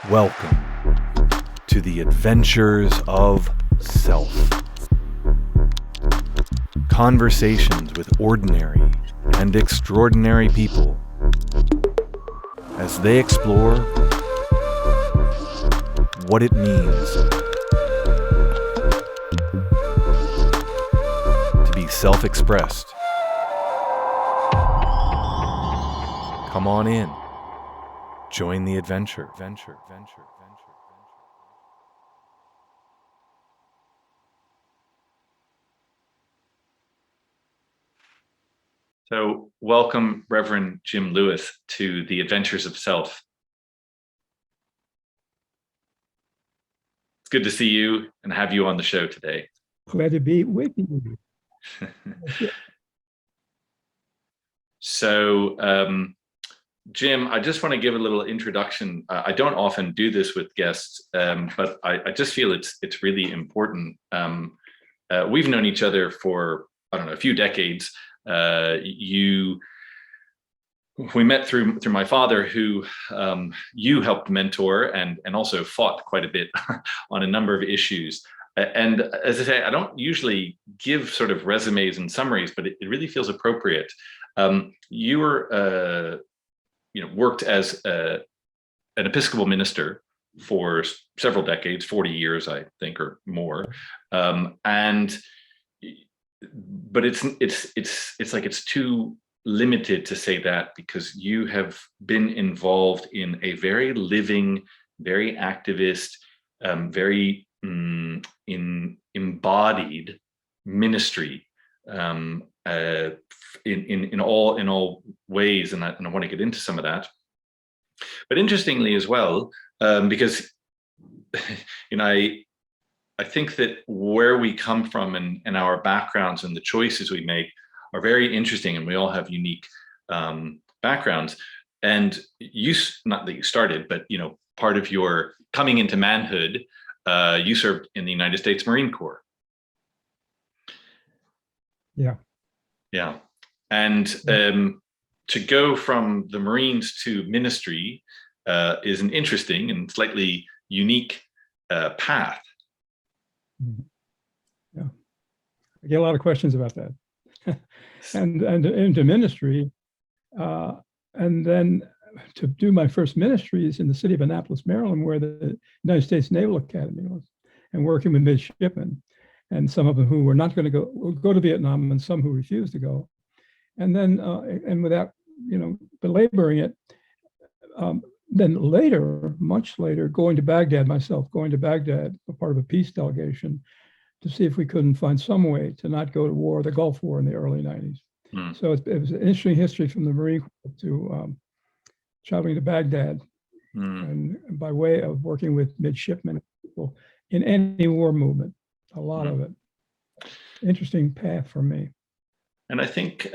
Welcome to the adventures of self. Conversations with ordinary and extraordinary people as they explore what it means to be self-expressed. Come on in. Join the adventure. So, welcome, Reverend Jim Lewis, to the Adventures of Self. It's good to see you and have you on the show today. Glad to be with you. So, Jim, I just want to give a little introduction. I don't often do this with guests, but I just feel it's really important. We've known each other for, a few decades. We met through my father, who you helped mentor and also fought quite a bit on a number of issues. And as I say, I don't usually give sort of resumes and summaries, but it really feels appropriate. You were, worked as an Episcopal minister for several decades, 40 years, I think, or more. But it's too limited to say that, because you have been involved in a very living, very activist, very embodied ministry in all ways, and I want to get into some of that. But interestingly as well, because I think that where we come from and our backgrounds and the choices we make are very interesting, and we all have unique backgrounds. And you, not that you started, but part of your coming into manhood, you served in the United States Marine Corps. Yeah. And to go from the Marines to ministry is an interesting and slightly unique path. Yeah, I get a lot of questions about that. and into ministry, and then to do my first ministries in the city of Annapolis, Maryland, where the United States Naval Academy was, and working with midshipmen, and some of them who were not going to go to Vietnam, and some who refused to go. And then, and without, belaboring it, then later, much later, going to Baghdad, a part of a peace delegation, to see if we couldn't find some way to not go to war, the Gulf War in the early 90s. So it was an interesting history from the Marine Corps to traveling to Baghdad, and by way of working with midshipmen people in any war movement, a lot of it. Interesting path for me. And I think,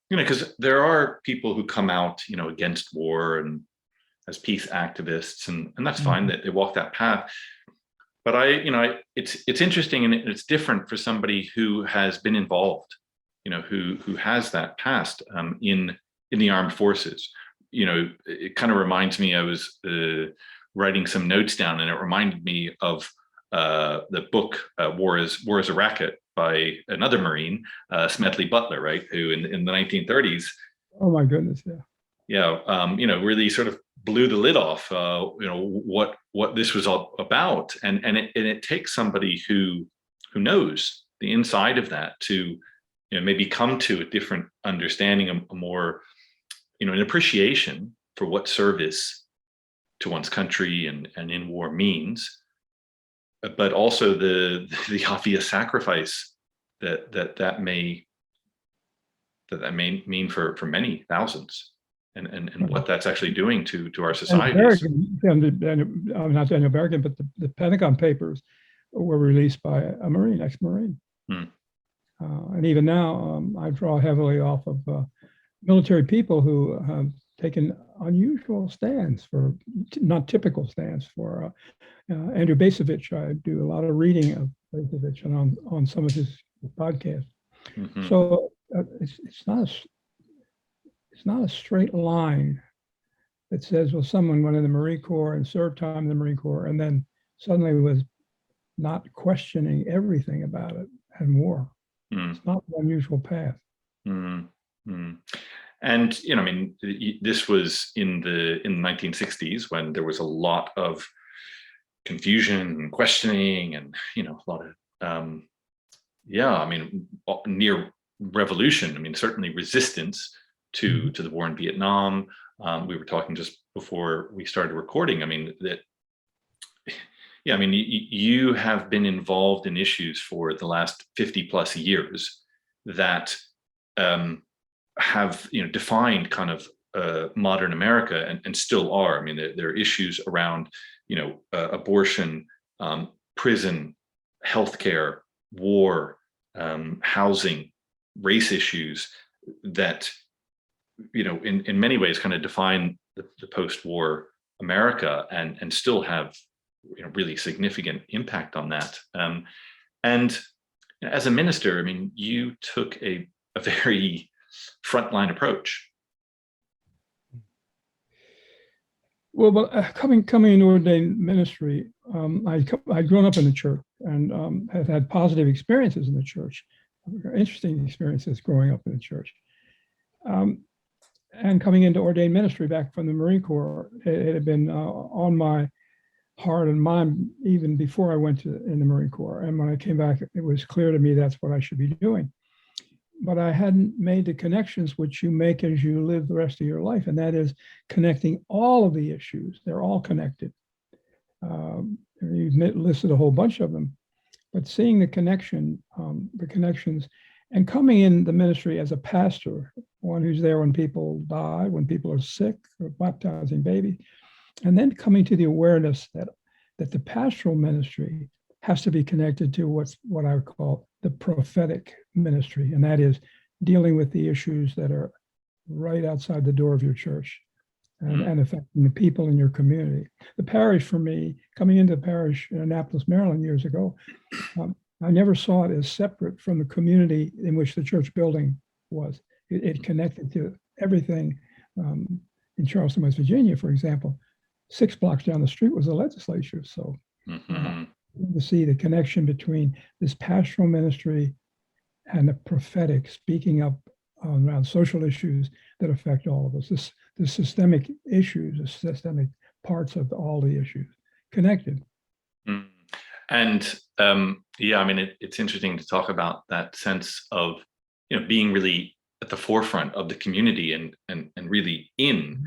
because there are people who come out, against war and as peace activists, and that's fine that they walk that path. But it's interesting, and it's different for somebody who has been involved, who has that past in the armed forces. It kind of reminds me, I was writing some notes down, and it reminded me of the book War As A Racket by another Marine, Smedley Butler, right? Who in the 1930s. Oh my goodness, yeah. Yeah, really sort of blew the lid off, what this was all about, and it takes somebody who knows the inside of that to, maybe come to a different understanding, a more, an appreciation for what service to one's country and in war means, but also the obvious sacrifice that may mean for many thousands. And what that's actually doing to our societies. Not Daniel Berrigan, but the Pentagon Papers were released by a Marine, ex-Marine. And even now, I draw heavily off of military people who have taken unusual stands, for not typical stands, for Andrew Bacevich. I do a lot of reading of Bacevich and on some of his podcasts. So it's not a straight line that says, well, someone went in the Marine Corps and served time in the Marine Corps, and then suddenly was not questioning everything about it and war. It's not an unusual path. And I mean, this was in the 1960s when there was a lot of confusion and questioning, and a lot of I mean, near revolution. I mean, certainly resistance to the war in Vietnam. We were talking just before we started recording. I mean, I mean, you have been involved in issues for the last 50 plus years that have, defined kind of modern America and still are. I mean, there are issues around, abortion, prison, healthcare, war, housing, race issues that, in many ways kind of define the post-war America and still have, really significant impact on that. And as a minister, I mean, you took a very frontline approach. Well, but coming into ordained ministry, I'd grown up in the church and had had positive experiences in the church, interesting experiences growing up in the church. And coming into ordained ministry back from the Marine Corps, it had been on my heart and mind even before I went in the Marine Corps. And when I came back, it was clear to me that's what I should be doing. But I hadn't made the connections which you make as you live the rest of your life, and that is connecting all of the issues. They're all connected. You've listed a whole bunch of them, but seeing the connections, and coming in the ministry as a pastor, one who's there when people die, when people are sick, or baptizing babies, and then coming to the awareness that the pastoral ministry has to be connected to what I would call the prophetic ministry, and that is dealing with the issues that are right outside the door of your church and affecting the people in your community. The parish, for me, coming into the parish in Annapolis, Maryland years ago, I never saw it as separate from the community in which the church building was. It connected to everything. In Charleston, West Virginia, for example, 6 blocks down the street was the legislature. So to see the connection between this pastoral ministry and the prophetic, speaking up around social issues that affect all of us, the systemic issues, the systemic parts of all the issues connected. And I mean, it's interesting to talk about that sense of, being really at the forefront of the community and really in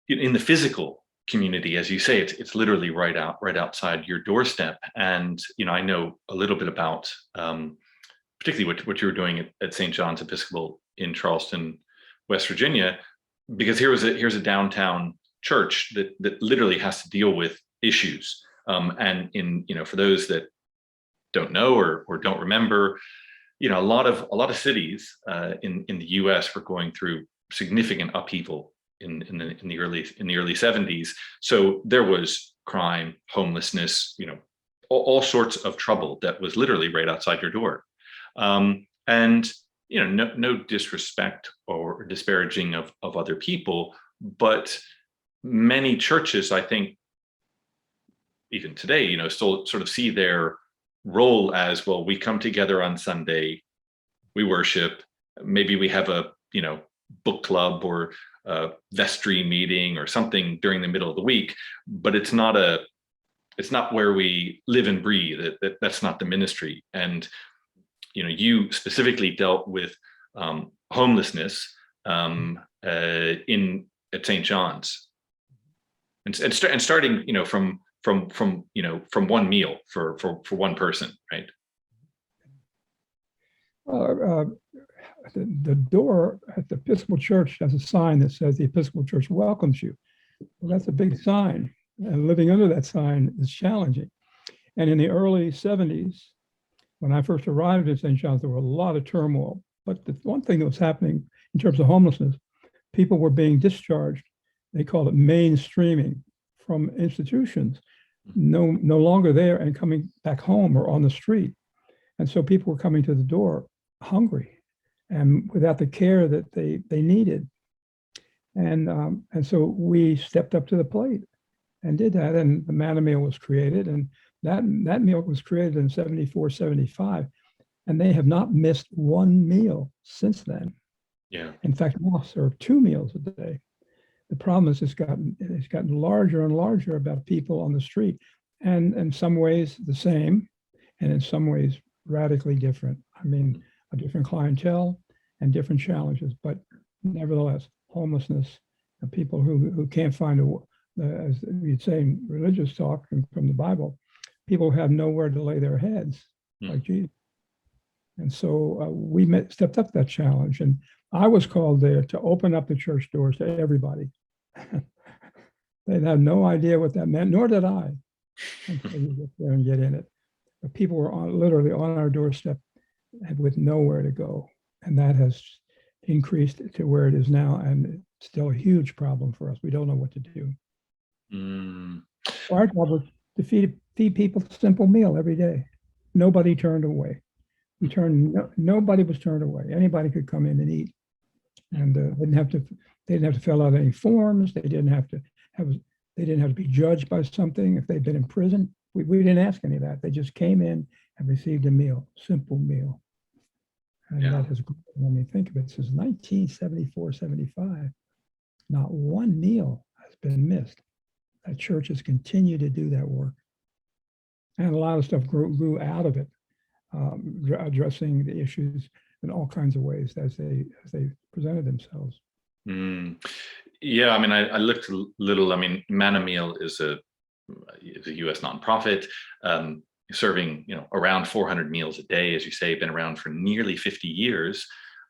the physical community, as you say. It's literally right outside your doorstep. And I know a little bit about particularly what you were doing at St. John's Episcopal in Charleston, West Virginia, because here's a downtown church that literally has to deal with issues. And for those that don't know or don't remember, a lot of cities in the U.S. were going through significant upheaval in the early 70s. So there was crime, homelessness, all sorts of trouble that was literally right outside your door. And no disrespect or disparaging of other people, but many churches, I think, even today, still sort of see their role as, well, we come together on Sunday, we worship, maybe we have a book club or a vestry meeting or something during the middle of the week, but it's not where we live and breathe. That's not the ministry. And you specifically dealt with homelessness at St. John's, and starting from one meal for one person, right? The door at the Episcopal Church has a sign that says the Episcopal Church welcomes you. Well, that's a big sign, and living under that sign is challenging. And in the early 70s, when I first arrived at St. John's, there were a lot of turmoil. But the one thing that was happening in terms of homelessness, people were being discharged. They called it mainstreaming from institutions, no longer there and coming back home or on the street. And so people were coming to the door hungry and without the care that they needed. And so we stepped up to the plate and did that. And the manna meal was created, and that meal was created in 74, 75. And they have not missed one meal since then. Yeah. In fact, now serve 2 meals a day. The problem is it's gotten larger and larger about people on the street, and in some ways the same, and in some ways radically different. I mean, a different clientele and different challenges, but nevertheless, homelessness, and people who can't find as you'd say in religious talk and from the Bible, people who have nowhere to lay their heads, like Jesus. And so we stepped up that challenge, and I was called there to open up the church doors to everybody. They'd have no idea what that meant, nor did I, until you get there and get in it. But people were literally on our doorstep and with nowhere to go. And that has increased to where it is now, and it's still a huge problem for us. We don't know what to do. Our job was to feed people a simple meal every day. Nobody turned away. Nobody was turned away. Anybody could come in and eat, and they didn't have to fill out any forms. They didn't have to be judged by something if they'd been in prison. We didn't ask any of that. They just came in and received a meal, simple meal. And that has, when you think of it, since 1974, 75, not one meal has been missed. That church has continued to do that work. And a lot of stuff grew out of it, addressing the issues in all kinds of ways as they presented themselves. Yeah, I mean, I looked a little. I mean, Manna Meal is a U.S. nonprofit, serving around 400 meals a day, as you say, been around for nearly 50 years,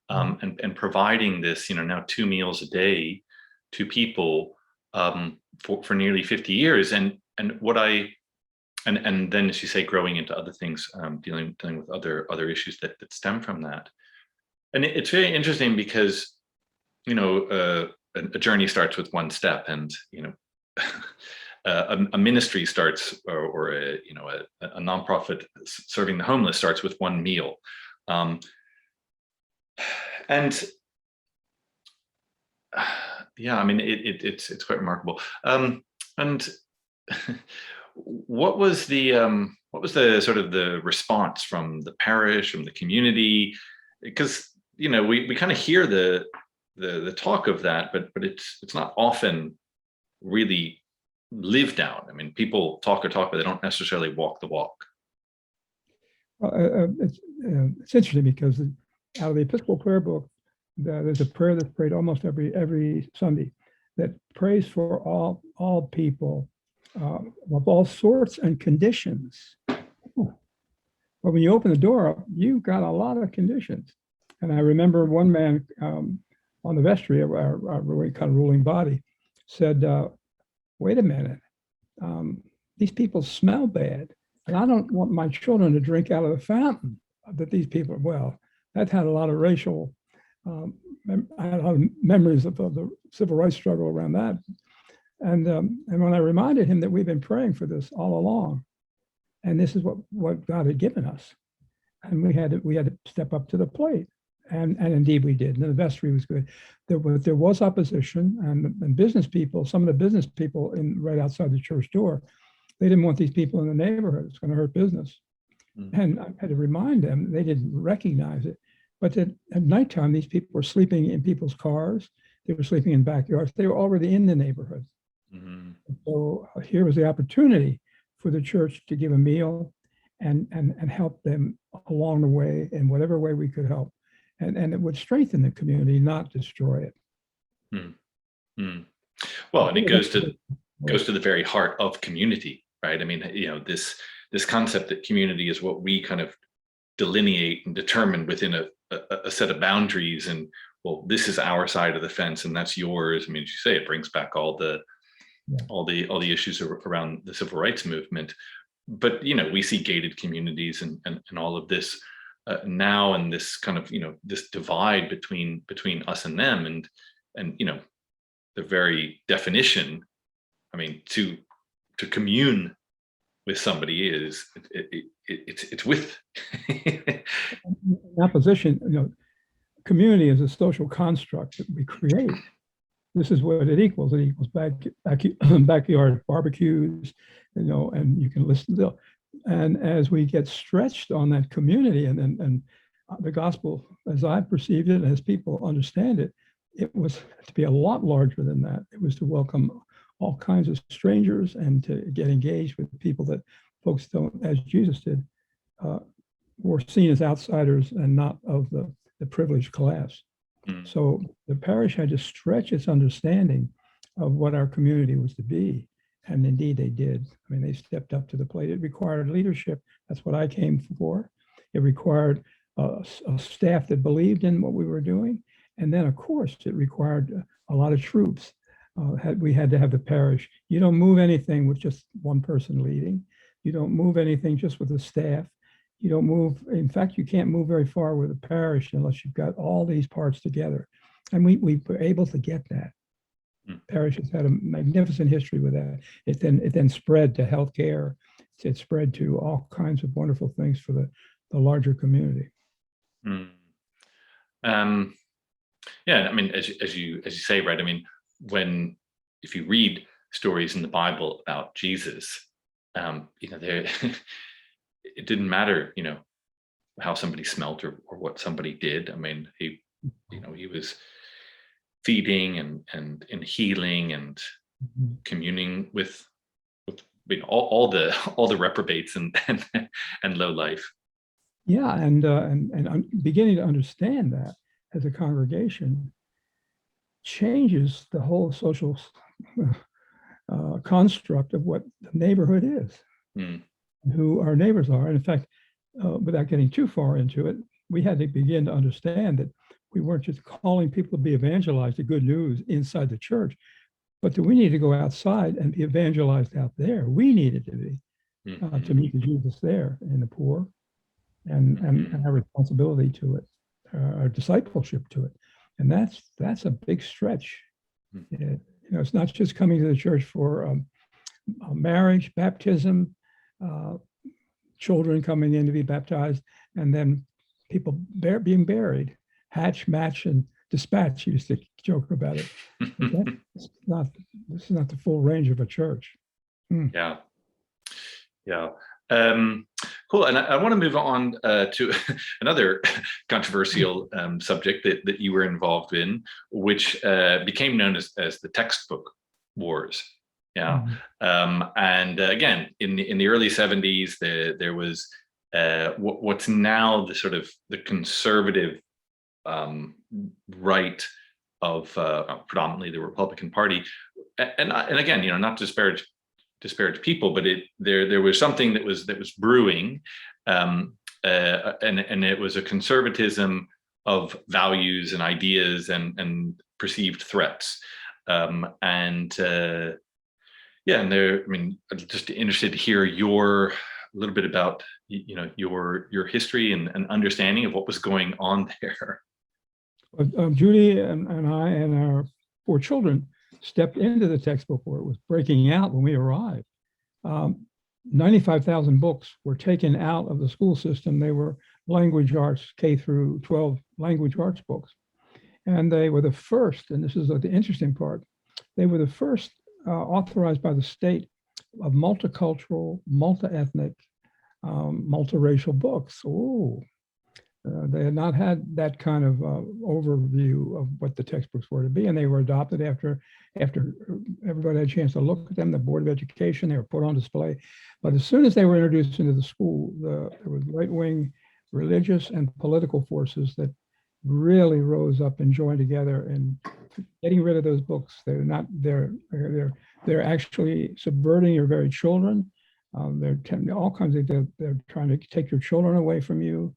and providing this now 2 meals a day to people for nearly 50 years, and then, as you say, growing into other things, dealing with other issues that stem from that. And it's very interesting because a journey starts with one step, and a ministry starts, or a nonprofit serving the homeless starts with one meal, and yeah, I mean, it's quite remarkable. And what was the sort of the response from the parish, from the community? Because we kind of hear the talk of that, but it's not often really lived out. I mean, people talk, but they don't necessarily walk the walk. Well, it's interesting because out of the Episcopal prayer book, there's a prayer that's prayed almost every Sunday that prays for all people of all sorts and conditions. But when you open the door up, you've got a lot of conditions. And I remember one man on the vestry of our kind of ruling body said, wait a minute, these people smell bad, and I don't want my children to drink out of the fountain that these people, well, that had a lot of racial, I had a lot of memories of the civil rights struggle around that. And when I reminded him that we've been praying for this all along, and this is what God had given us, and we had to step up to the plate, and indeed we did. And the vestry was good. There was opposition, and business people, some of the business people right outside the church door, they didn't want these people in the neighborhood. It's going to hurt business. And I had to remind them, they didn't recognize it, but that at nighttime, these people were sleeping in people's cars. They were sleeping in backyards. They were already in the neighborhood. So here was the opportunity for the church to give a meal and help them along the way in whatever way we could help. And it would strengthen the community, not destroy it. Well, and it goes to the very heart of community, right? I mean, this concept that community is what we kind of delineate and determine within a set of boundaries, and well, this is our side of the fence and that's yours. I mean, as you say, it brings back all the issues around the civil rights movement. But we see gated communities and all of this now, and this kind of this divide between us and them, and the very definition, I mean, to commune with somebody is it's with. In opposition, community is a social construct that we create, this is what it equals. It equals backyard barbecues, and you can listen to. And as we get stretched on that community, and the gospel, as I perceived it, and as people understand it, it was to be a lot larger than that. It was to welcome all kinds of strangers and to get engaged with people that folks don't, as Jesus did, were seen as outsiders and not of the privileged class. So the parish had to stretch its understanding of what our community was to be. And indeed they did. I mean, they stepped up to the plate. It required leadership. That's what I came for. It required a staff that believed in what we were doing. And then, of course, it required a lot of troops. We had to have the parish. You don't move anything with just one person leading. You don't move anything just with the staff. You don't move. In fact, you can't move very far with a parish unless you've got all these parts together. And we were able to get that. Parish has had a magnificent history with that. It then spread to healthcare. It spread to all kinds of wonderful things for the larger community. Yeah, I mean, as you say, right? I mean, if you read stories in the Bible about Jesus, there it didn't matter, how somebody smelt or what somebody did. I mean, he was feeding and healing and communing with all the reprobates and low life. Yeah, and beginning to understand that as a congregation changes the whole social construct of what the neighborhood is, who our neighbors are. And in fact, without getting too far into it, we had to begin to understand that we weren't just calling people to be evangelized, the good news inside the church, but that we need to go outside and be evangelized out there. We needed to be to meet the Jesus there in the poor, and our responsibility to it, our discipleship to it. And that's a big stretch. It's not just coming to the church for marriage, baptism, children coming in to be baptized, and then people being buried. Hatch, match, and dispatch used to joke about it. This is not the full range of a church. Yeah. Cool. And I want to move on to another controversial subject that you were involved in, which became known as the textbook wars. Yeah. And again, in the early 70s, there was what's now the sort of the conservative right of predominantly the Republican Party, and again, not to disparage people, but there was something that was brewing, and it was a conservatism of values and ideas and perceived threats, and there. I mean, I'm just interested to hear a little bit about your history and understanding of what was going on there. Judy and I and our 4 children stepped into the textbook war. It was breaking out when we arrived. 95,000 books were taken out of the school system. They were language arts, K through 12 language arts books. And they were the first, and this is the interesting part, they were the first authorized by the state of multicultural, multi-ethnic, multiracial books. They had not had that kind of overview of what the textbooks were to be, and they were adopted after everybody had a chance to look at them. The Board of Education, they were put on display. But as soon as they were introduced into the school, there was right-wing religious and political forces that really rose up and joined together in getting rid of those books. They're actually subverting your very children. They're trying to take your children away from you.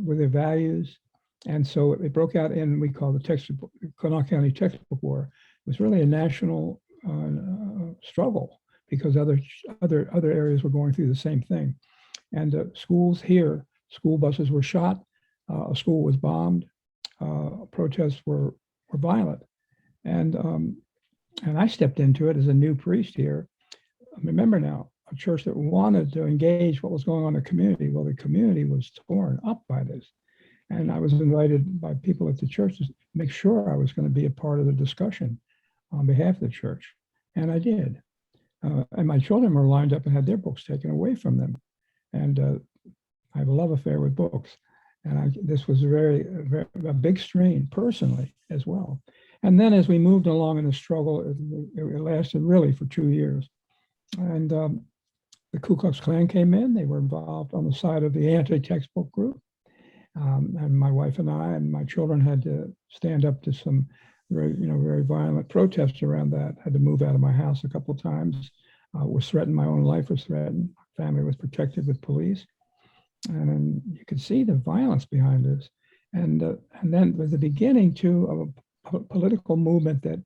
With their values. And so it broke out in, we call the Kanawha County textbook war. It was really a national struggle because other areas were going through the same thing. And schools here, school buses were shot, a school was bombed, protests were violent. And I stepped into it as a new priest here. Remember now, a church that wanted to engage what was going on in the community. Well, the community was torn up by this. And I was invited by people at the church to make sure I was going to be a part of the discussion on behalf of the church. And I did. And my children were lined up and had their books taken away from them. And I have a love affair with books. And this was a big strain personally as well. And then as we moved along in the struggle, it lasted really for 2 years. And the Ku Klux Klan came in. They were involved on the side of the anti-textbook group. And my wife and I and my children had to stand up to some very violent protests around that. Had to move out of my house a couple of times. Was threatened. My own life was threatened. Family was protected with police. And you could see the violence behind this. And then it was the beginning too of a political movement that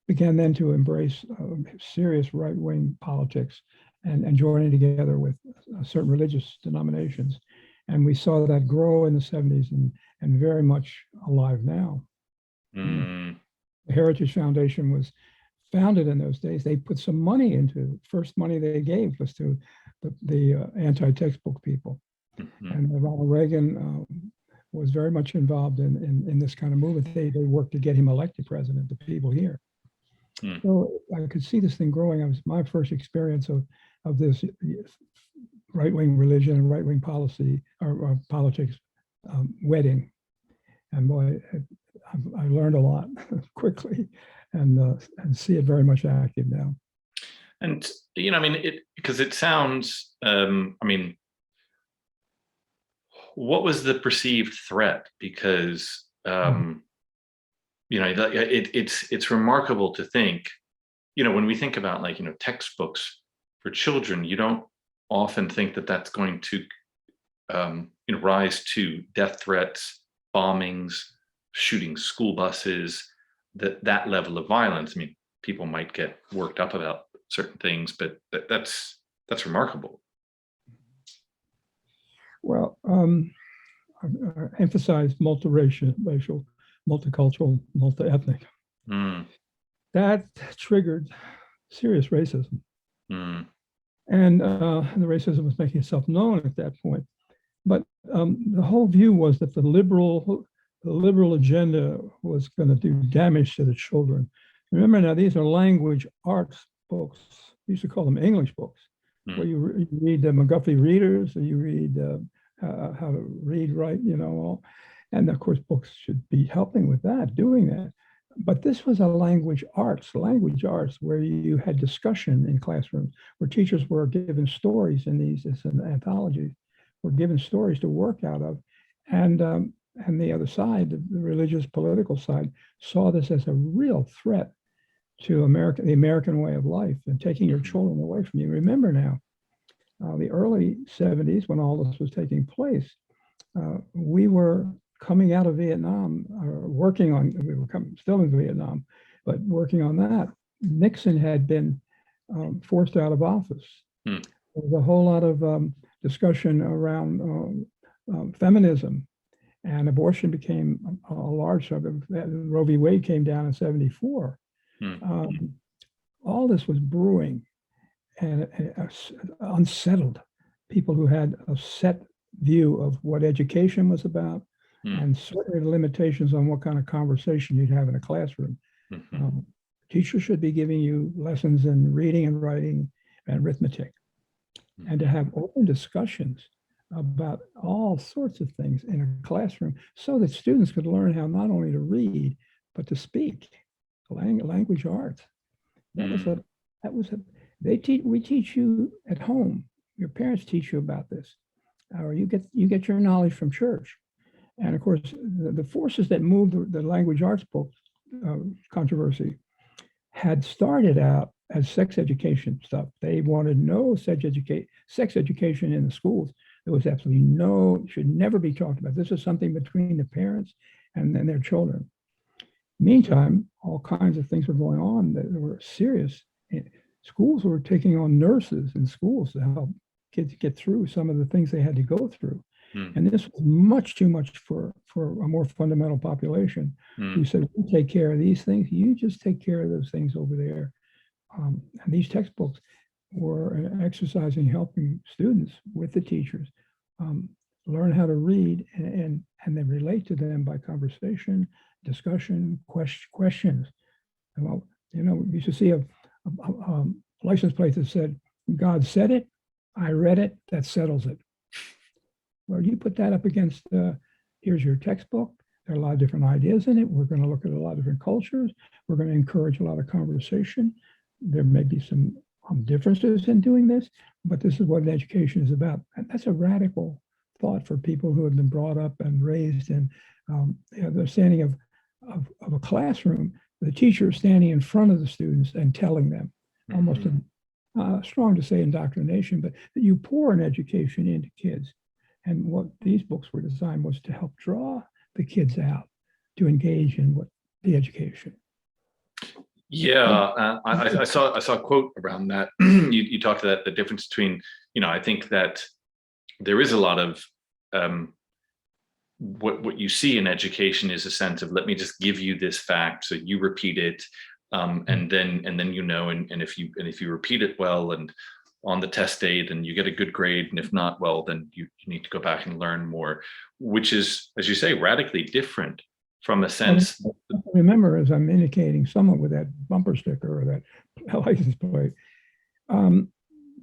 began then to embrace serious right-wing politics and joining together with certain religious denominations. And we saw that grow in the 70s and very much alive now. The Heritage Foundation was founded in those days. They put some money into, first money they gave was to the anti-textbook people. And Ronald Reagan was very much involved in this kind of movement. They worked to get him elected president, the people here. So I could see this thing growing. It was my first experience of this right-wing religion and right-wing policy or politics wedding. And boy, I learned a lot quickly and see it very much active now. And, because it sounds, what was the perceived threat? Because, it's remarkable to think, when we think about textbooks for children, you don't often think that that's going to, rise to death threats, bombings, shooting school buses, that level of violence. People might get worked up about certain things, but that's remarkable. Well, I emphasize multiracial, multicultural, multi-ethnic. That triggered serious racism. And the racism was making itself known at that point. But the whole view was that the liberal agenda was going to do damage to the children. Remember now, these are language arts books. We used to call them English books, where you read the McGuffey readers, or you read how to read, write, and of course books should be helping with that, doing that. But this was a language arts where you had discussion in classrooms, where teachers were given stories in these anthologies, were given stories to work out of. And the other side, the religious political side, saw this as a real threat to the American way of life and taking your children away from you. Remember now, the early 70s, when all this was taking place, we were coming out of Vietnam, still in Vietnam, but working on that. Nixon had been forced out of office. There was a whole lot of discussion around feminism, and abortion became a large subject. Roe v. Wade came down in 74. All this was brewing and unsettled people who had a set view of what education was about, and certainly the limitations on what kind of conversation you'd have in a classroom. Teachers should be giving you lessons in reading and writing and arithmetic, and to have open discussions about all sorts of things in a classroom so that students could learn how not only to read, but to speak. Language arts. We teach you at home. Your parents teach you about this, or you get your knowledge from church. And of course, the forces that moved the language arts book controversy had started out as sex education stuff. They wanted no sex education in the schools. There was absolutely should never be talked about. This is something between the parents and then their children. Meantime, all kinds of things were going on that were serious. Schools were taking on nurses in schools to help kids get through some of the things they had to go through. And this was much too much for a more fundamental population who said, we take care of these things. You just take care of those things over there. And these textbooks were exercising, helping students with the teachers learn how to read, and then relate to them by conversation, discussion, questions. Well, we used to see a license plate that said, "God said it, I read it, that settles it." Well, you put that up against, here's your textbook. There are a lot of different ideas in it. We're going to look at a lot of different cultures. We're going to encourage a lot of conversation. There may be some differences in doing this, but this is what an education is about. And that's a radical thought for people who have been brought up and raised in the understanding of a classroom. The teacher is standing in front of the students and telling them, almost strong to say indoctrination, but that you pour an education into kids. And what these books were designed was to help draw the kids out to engage in what the education. Yeah, I saw a quote around that. You talked about the difference between, I think that there is a lot of what you see in education is a sense of, let me just give you this fact so you repeat it, and then and if you repeat it well and on the test day, then you get a good grade, and if not, well, then you need to go back and learn more, which is, as you say, radically different from a sense. Remember, as I'm indicating somewhat with that bumper sticker or that license plate,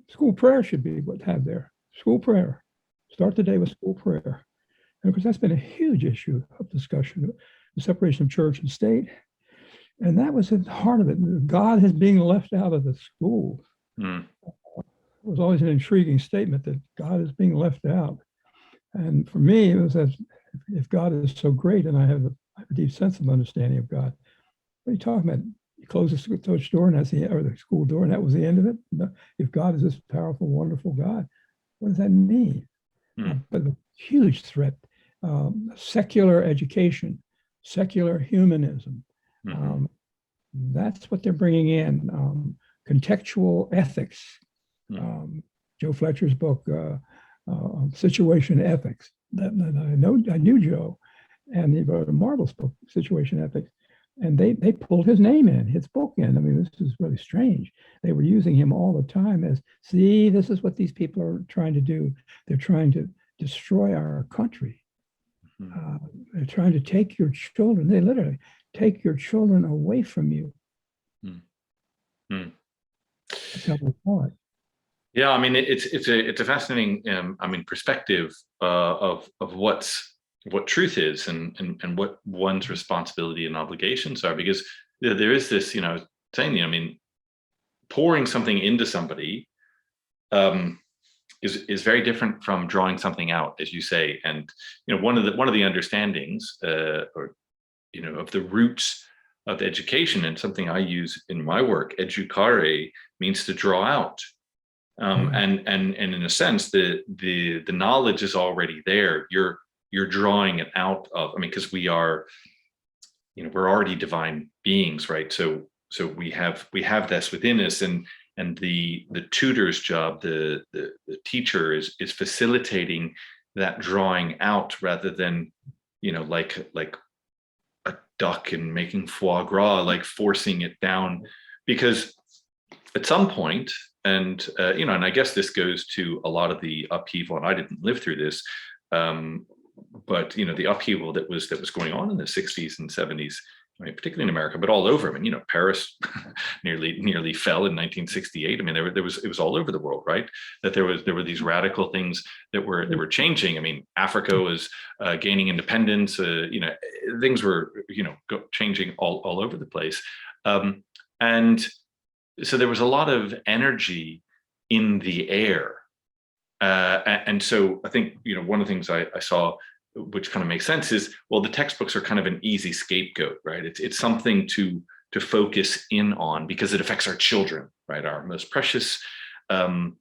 school prayer should be what have there. School prayer. Start the day with school prayer. And of course, that's been a huge issue of discussion, the separation of church and state. And that was at the heart of it. God is being left out of the school. It was always an intriguing statement that God is being left out. And for me, it was as if God is so great, and I have a deep sense of understanding of God. What are you talking about? You close the church door, and that's the school door, and that was the end of it. If God is this powerful, wonderful God, what does that mean? But the huge threat, secular education, secular humanism. That's what they're bringing in. Contextual ethics. Joe Fletcher's book, Situation Ethics. I knew Joe, and he wrote a marvelous book, Situation Ethics. And they pulled his name in, his book in. I mean, this is really strange. They were using him all the time as, see, this is what these people are trying to do. They're trying to destroy our country. They're trying to take your children. They literally take your children away from you. That's how we call it. Yeah, I mean, it's a fascinating perspective of what truth is and what one's responsibility and obligations are, because there is this, saying, pouring something into somebody is very different from drawing something out, as you say. And one of the understandings of the roots of education, and something I use in my work, educare means to draw out. And in a sense, the knowledge is already there. You're drawing it out of, because we are, we're already divine beings, right? So we have this within us, and the tutor's job, the teacher is facilitating that drawing out, rather than, like a duck and making foie gras, like forcing it down, because at some point, and I guess this goes to a lot of the upheaval, and I didn't live through this, but the upheaval that was going on in the 60s and 70s, particularly in America, but all over. Paris nearly fell in 1968. It was all over the world, right? That there were these radical things that were changing. Africa was gaining independence. Things were changing all over the place, and so there was a lot of energy in the air. And so I think, one of the things I saw, which kind of makes sense, is, well, the textbooks are kind of an easy scapegoat, right? It's something to focus in on because it affects our children, right? Our most precious, family,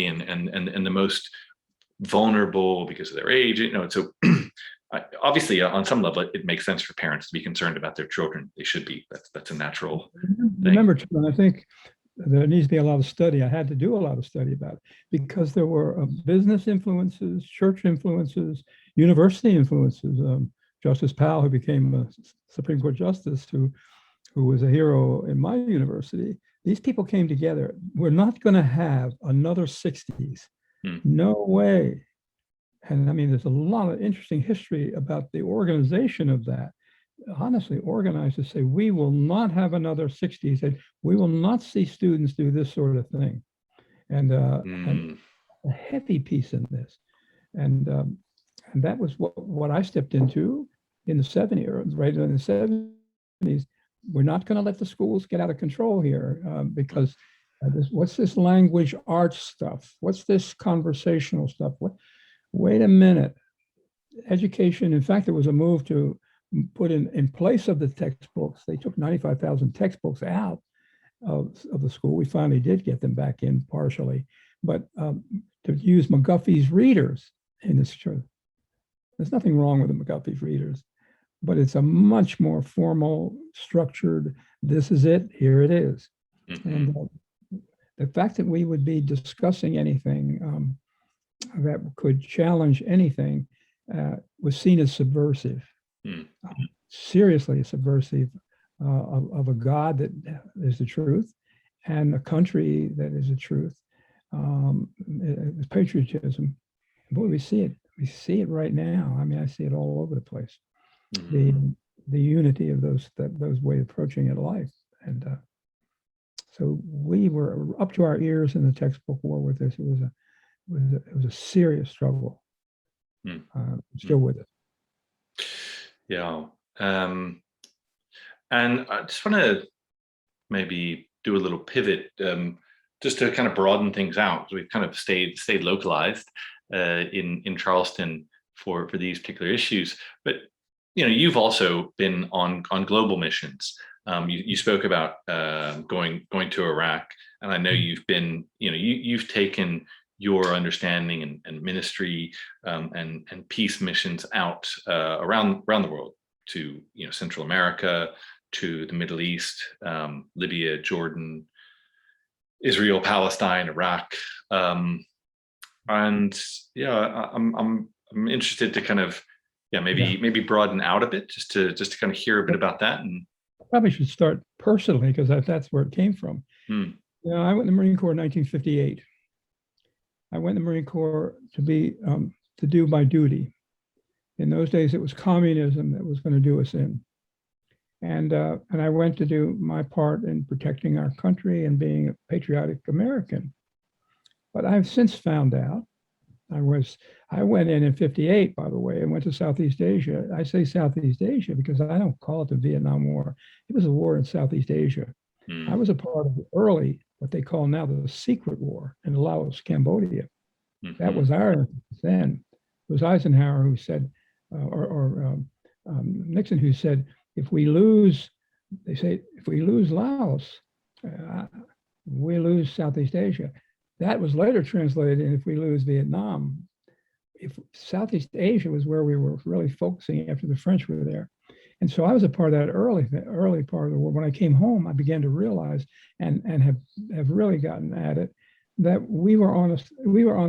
and the most vulnerable because of their age, so obviously, on some level, it makes sense for parents to be concerned about their children. They should be. That's a natural thing. Remember, I think there needs to be a lot of study. I had to do a lot of study about it because there were business influences, church influences, university influences. Justice Powell, who became a Supreme Court justice, who was a hero in my university. These people came together. We're not going to have another 60s No way. And I mean, there's a lot of interesting history about the organization of that. Honestly, organized to say, we will not have another 60s, and we will not see students do this sort of thing. And a heavy piece in this. And that was what I stepped into in the 70s, right in the 70s. We're not going to let the schools get out of control here because what's this language arts stuff? What's this conversational stuff? Wait a minute. Education, in fact, there was a move to put in place of the textbooks. They took 95,000 textbooks out of the school. We finally did get them back in partially, but to use McGuffey's readers in this church. There's nothing wrong with the McGuffey's readers, but it's a much more formal, structured, this is it, here it is. And the fact that we would be discussing anything that could challenge anything was seen as subversive, seriously subversive of a God that is the truth and a country that is the truth. Patriotism. Boy, we see it. We see it right now. I mean, I see it all over the place. The unity of those way of approaching it life. And so we were up to our ears in the textbook war with this. It was a serious struggle. Still with it. Yeah. And I just want to maybe do a little pivot just to kind of broaden things out. We've kind of stayed localized in Charleston for these particular issues, but you've also been on global missions. You spoke about going to Iraq, and I know you've been you've taken your understanding and ministry and peace missions out around the world to Central America, to the Middle East, Libya, Jordan, Israel, Palestine, Iraq, and yeah, I'm interested to kind of maybe broaden out a bit just to kind of hear a bit about that. And I probably should start personally because that's where it came from. I went in the Marine Corps in 1958. I went in the Marine Corps to do my duty. In those days, it was communism that was going to do us in. And I went to do my part in protecting our country and being a patriotic American. But I've since found out, I went in 58, by the way, and went to Southeast Asia. I say Southeast Asia because I don't call it the Vietnam War. It was a war in Southeast Asia. I was a part of the early, what they call now the secret war in Laos, Cambodia. That was our then. It was Eisenhower who said, or Nixon who said, if we lose Laos, we lose Southeast Asia. That was later translated in if we lose Vietnam. If Southeast Asia was where we were really focusing after the French were there. And so I was a part of that early part of the war. When I came home, I began to realize and have really gotten at it that we were on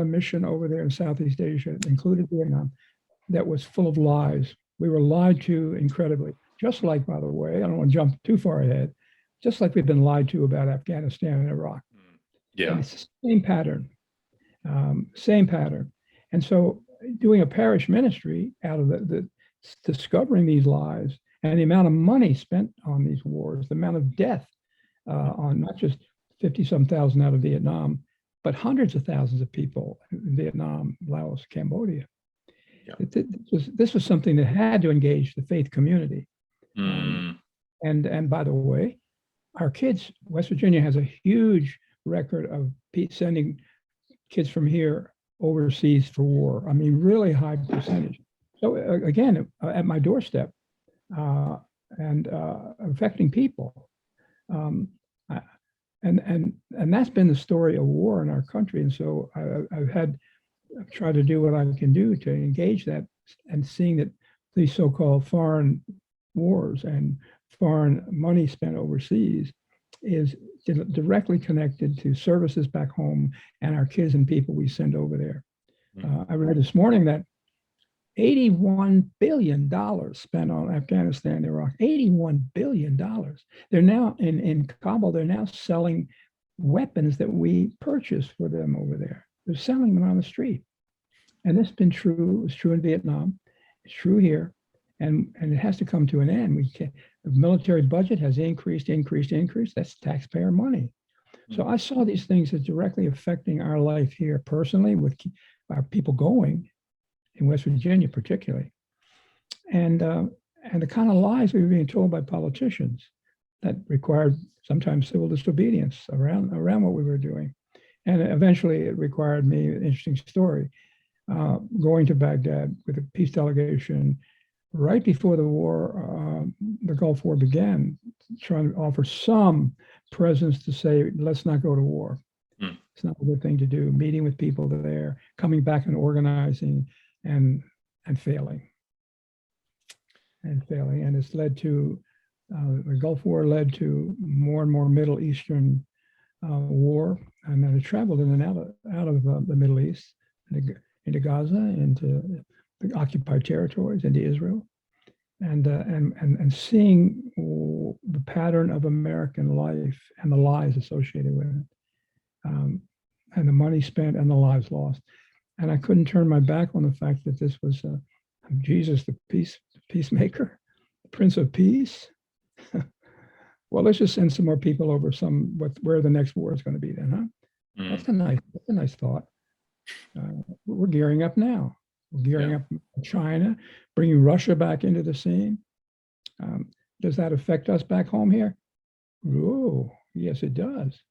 a mission over there in Southeast Asia, including Vietnam, that was full of lies. We were lied to incredibly. Just like, by the way, I don't want to jump too far ahead, just like we've been lied to about Afghanistan and Iraq. Yeah. And it's the same pattern. And so doing a parish ministry out of the discovering these lies and the amount of money spent on these wars, the amount of death on not just 50-some thousand out of Vietnam, but hundreds of thousands of people in Vietnam, Laos, Cambodia. Yeah. This was something that had to engage the faith community. And by the way, our kids, West Virginia has a huge record of sending kids from here overseas for war. I mean, really high percentage. So again, at my doorstep and affecting people. And that's been the story of war in our country. And so I've tried to do what I can do to engage that, and seeing that these so-called foreign wars and foreign money spent overseas is directly connected to services back home and our kids and people we send over there. I read this morning that $81 billion spent on Afghanistan and Iraq. $81 billion. They're now in Kabul, they're now selling weapons that we purchased for them over there. They're selling them on the street. And this has been true. It was true in Vietnam. It's true here. And it has to come to an end. The military budget has increased. That's taxpayer money. So I saw these things as directly affecting our life here personally, with our people going in West Virginia, particularly. And the kind of lies we were being told by politicians that required sometimes civil disobedience around what we were doing. And eventually it required me, an interesting story, going to Baghdad with a peace delegation right before the war, the Gulf War began, trying to offer some presence to say, let's not go to war. It's not a good thing to do. Meeting with people there, coming back and organizing, and failing. And it's led to, the Gulf War led to more and more Middle Eastern war. And then I traveled in and out of the Middle East, into Gaza, into the occupied territories, into Israel, and seeing the pattern of American life and the lies associated with it, and the money spent and the lives lost. And I couldn't turn my back on the fact that this was Jesus, the peacemaker, the Prince of Peace. Well, let's just send some more people over where the next war is going to be then, huh? That's a nice thought. We're gearing up now. We're gearing up China, bringing Russia back into the scene. Does that affect us back home here? Oh, yes, it does.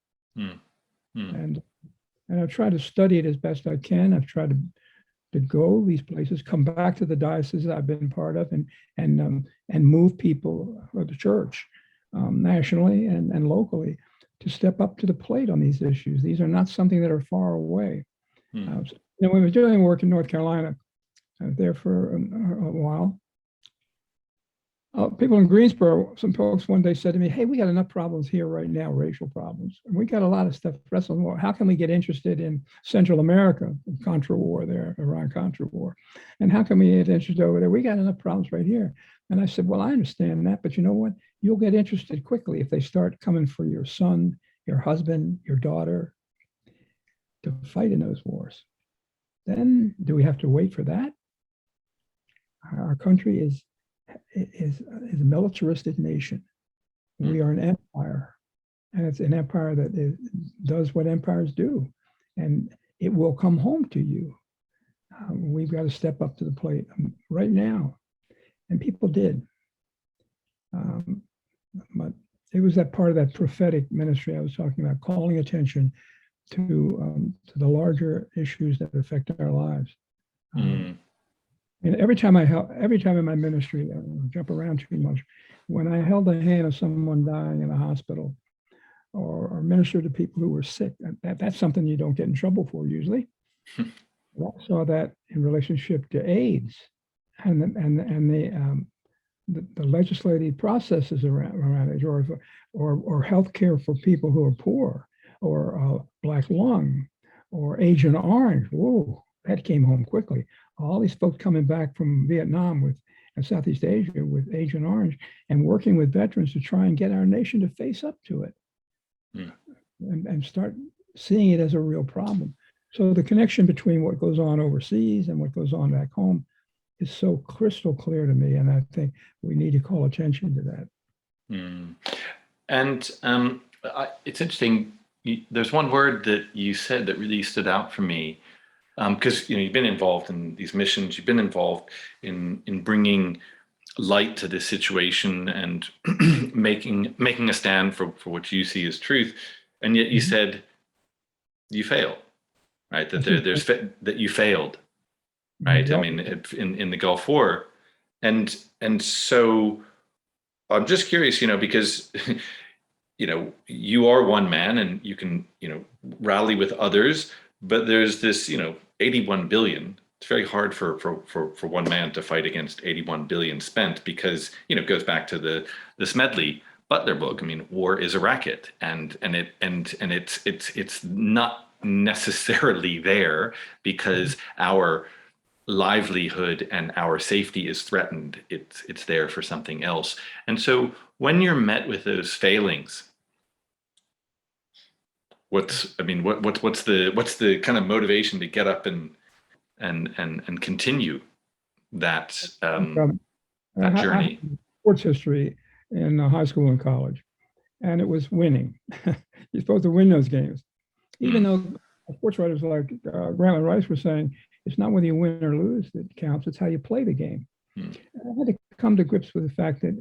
And I've tried to study it as best I can. I've tried to go these places, come back to the dioceses I've been part of, and move people of the church nationally and locally to step up to the plate on these issues. These are not something that are far away. When we were doing work in North Carolina, I was there for a while. People in Greensboro, some folks one day said to me, hey, we got enough problems here right now, racial problems. And we got a lot of stuff wrestling with. How can we get interested in Central America, the Contra War there, Iran-Contra War? And how can we get interested over there? We got enough problems right here. And I said, well, I understand that, but you know what? You'll get interested quickly if they start coming for your son, your husband, your daughter, to fight in those wars. Then do we have to wait for that? Our country is a militaristic nation. We are an empire, and it's an empire that does what empires do, and it will come home to you. We've got to step up to the plate right now, and people did. But it was that part of that prophetic ministry I was talking about, calling attention to the larger issues that affect our lives. And every time in my ministry, I don't jump around too much, when I held the hand of someone dying in a hospital, or ministered to people who were sick, that's something you don't get in trouble for usually. I saw that in relationship to AIDS and the legislative processes around it, or health care for people who are poor, or Black Lung, or Agent Orange. Whoa, that came home quickly. All these folks coming back from Vietnam and Southeast Asia with Agent Orange, and working with veterans to try and get our nation to face up to it, and start seeing it as a real problem. So the connection between what goes on overseas and what goes on back home is so crystal clear to me, and I think we need to call attention to that. And it's interesting. There's one word that you said that really stood out for me, because you've been involved in these missions, you've been involved in bringing light to this situation and making a stand for what you see as truth, and yet you said you fail, right? That you failed, right? I mean, in the Gulf War, and so I'm just curious, because you are one man, and you can rally with others, but there's this 81 billion. It's very hard for one man to fight against 81 billion spent, because it goes back to the Smedley Butler book. I mean, war is a racket, and it's not necessarily there because our livelihood and our safety is threatened. It's there for something else. And so when you're met with those failings, what's the kind of motivation to get up and continue that that journey? I sports history in high school and college, and it was winning. You're supposed to win those games, even though sports writers like Grant and Rice were saying it's not whether you win or lose that counts; it's how you play the game. I had to come to grips with the fact that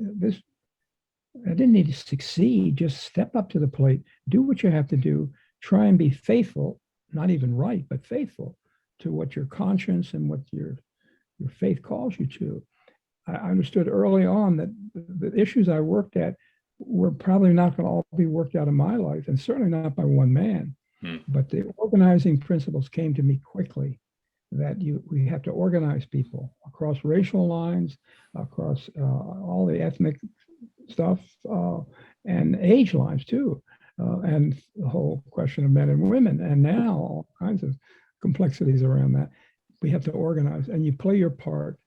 I didn't need to succeed. Just step up to the plate, do what you have to do, try and be faithful, not even right, but faithful to what your conscience and what your faith calls you to. I understood early on that the issues I worked at were probably not going to all be worked out in my life, and certainly not by one man. But the organizing principles came to me quickly, that we have to organize people across racial lines, across all the ethnic stuff, and age lines too, and the whole question of men and women, and now all kinds of complexities around that. We have to organize, and you play your part,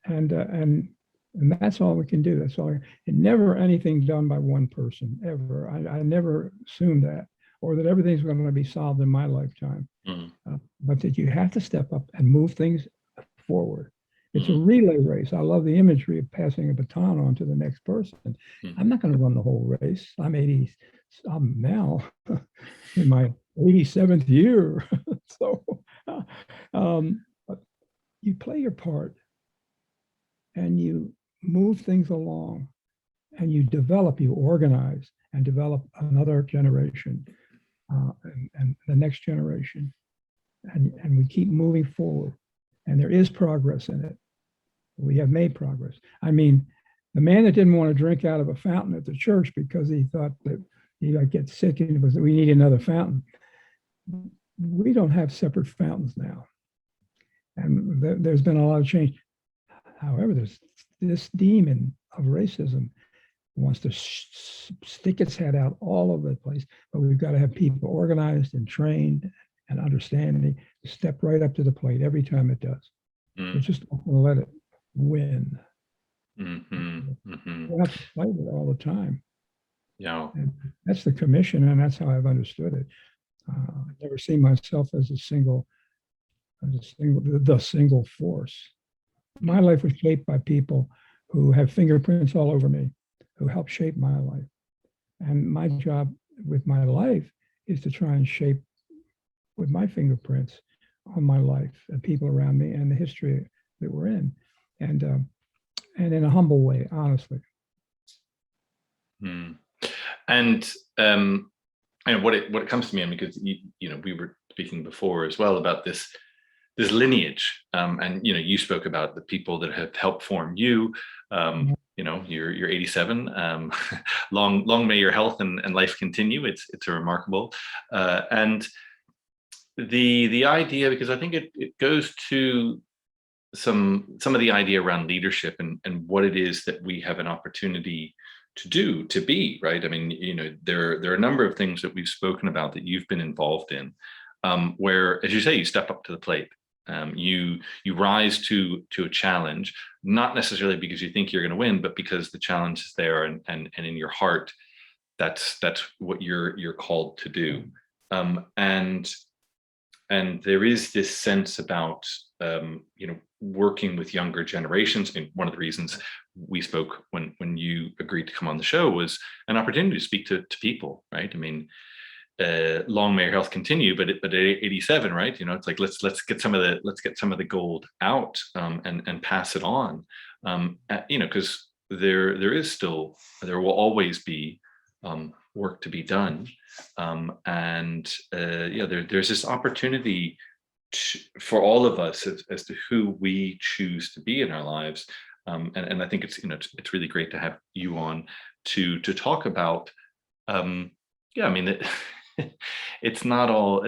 and that's all we can do. That's all. And never anything done by one person ever. I never assumed that, or that everything's going to be solved in my lifetime. But that you have to step up and move things forward. It's a relay race. I love the imagery of passing a baton on to the next person. I'm not going to run the whole race. I'm now in my 87th year. So but you play your part and you move things along, and you organize and develop another generation and the next generation. And we keep moving forward. And there is progress in it. We have made progress. I mean, the man that didn't want to drink out of a fountain at the church because he thought that he might get sick and was that we need another fountain. We don't have separate fountains now. And there's been a lot of change. However, there's this demon of racism wants to stick its head out all over the place, but we've got to have people organized and trained and understanding to step right up to the plate every time it does. We're just not going to let it win. We have to fight it all the time. Yeah, and that's the commission, and that's how I've understood it. I've never seen myself as the single force. My life was shaped by people who have fingerprints all over me, who helped shape my life. And my job with my life is to try and shape with my fingerprints on my life and people around me and the history that we're in, and in a humble way, honestly. And what it comes to me, because we were speaking before as well about this lineage, and you spoke about the people that have helped form you. You're 87. Long may your health and life continue. It's a remarkable, and the idea, because I think it goes to some of the idea around leadership and what it is that we have an opportunity to be, right? I mean, there are a number of things that we've spoken about that you've been involved in, where, as you say, you step up to the plate. You rise to a challenge, not necessarily because you think you're going to win, but because the challenge is there, and in your heart, that's what you're called to do. And there is this sense about working with younger generations. I mean, one of the reasons we spoke when you agreed to come on the show was an opportunity to speak to people, right? I mean, long may your health continue, but at 87, right? It's like let's get some of the gold out, and pass it on, because there will always be work to be done, there's this opportunity for all of us as to who we choose to be in our lives, and I think it's really great to have you on to talk about. It's not all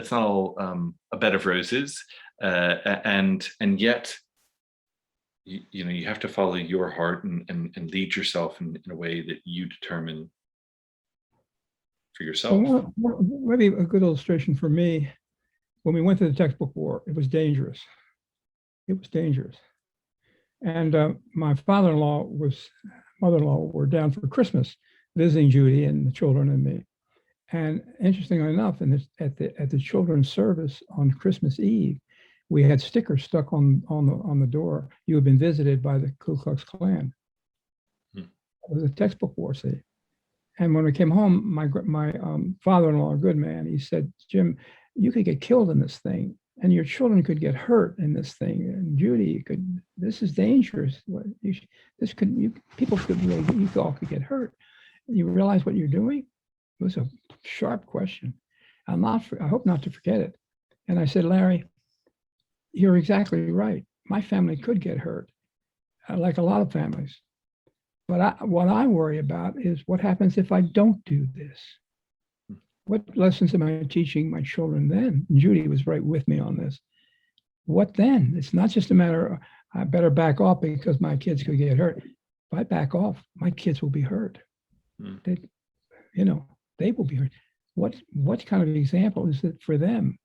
a bed of roses, and yet you have to follow your heart and lead yourself in a way that you determine for yourself. Well, maybe a good illustration for me, when we went to the textbook war, it was dangerous. And my mother-in-law were down for Christmas visiting Judy and the children and me. And interestingly enough, at the children's service on Christmas Eve, we had stickers stuck on the door. You have been visited by the Ku Klux Klan. It was a textbook war, see. And when we came home, my father-in-law, a good man, he said, "Jim, you could get killed in this thing, and your children could get hurt in this thing. And Judy, this is dangerous. People could really, you all could get hurt. You realize what you're doing?" It was a sharp question. I hope not to forget it. And I said, "Larry, you're exactly right. My family could get hurt, like a lot of families. But what I worry about is what happens if I don't do this? What lessons am I teaching my children then?" And Judy was right with me on this. What then? It's not just a matter of, I better back off because my kids could get hurt. If I back off, my kids will be hurt. They will be hurt. What kind of example is it for them?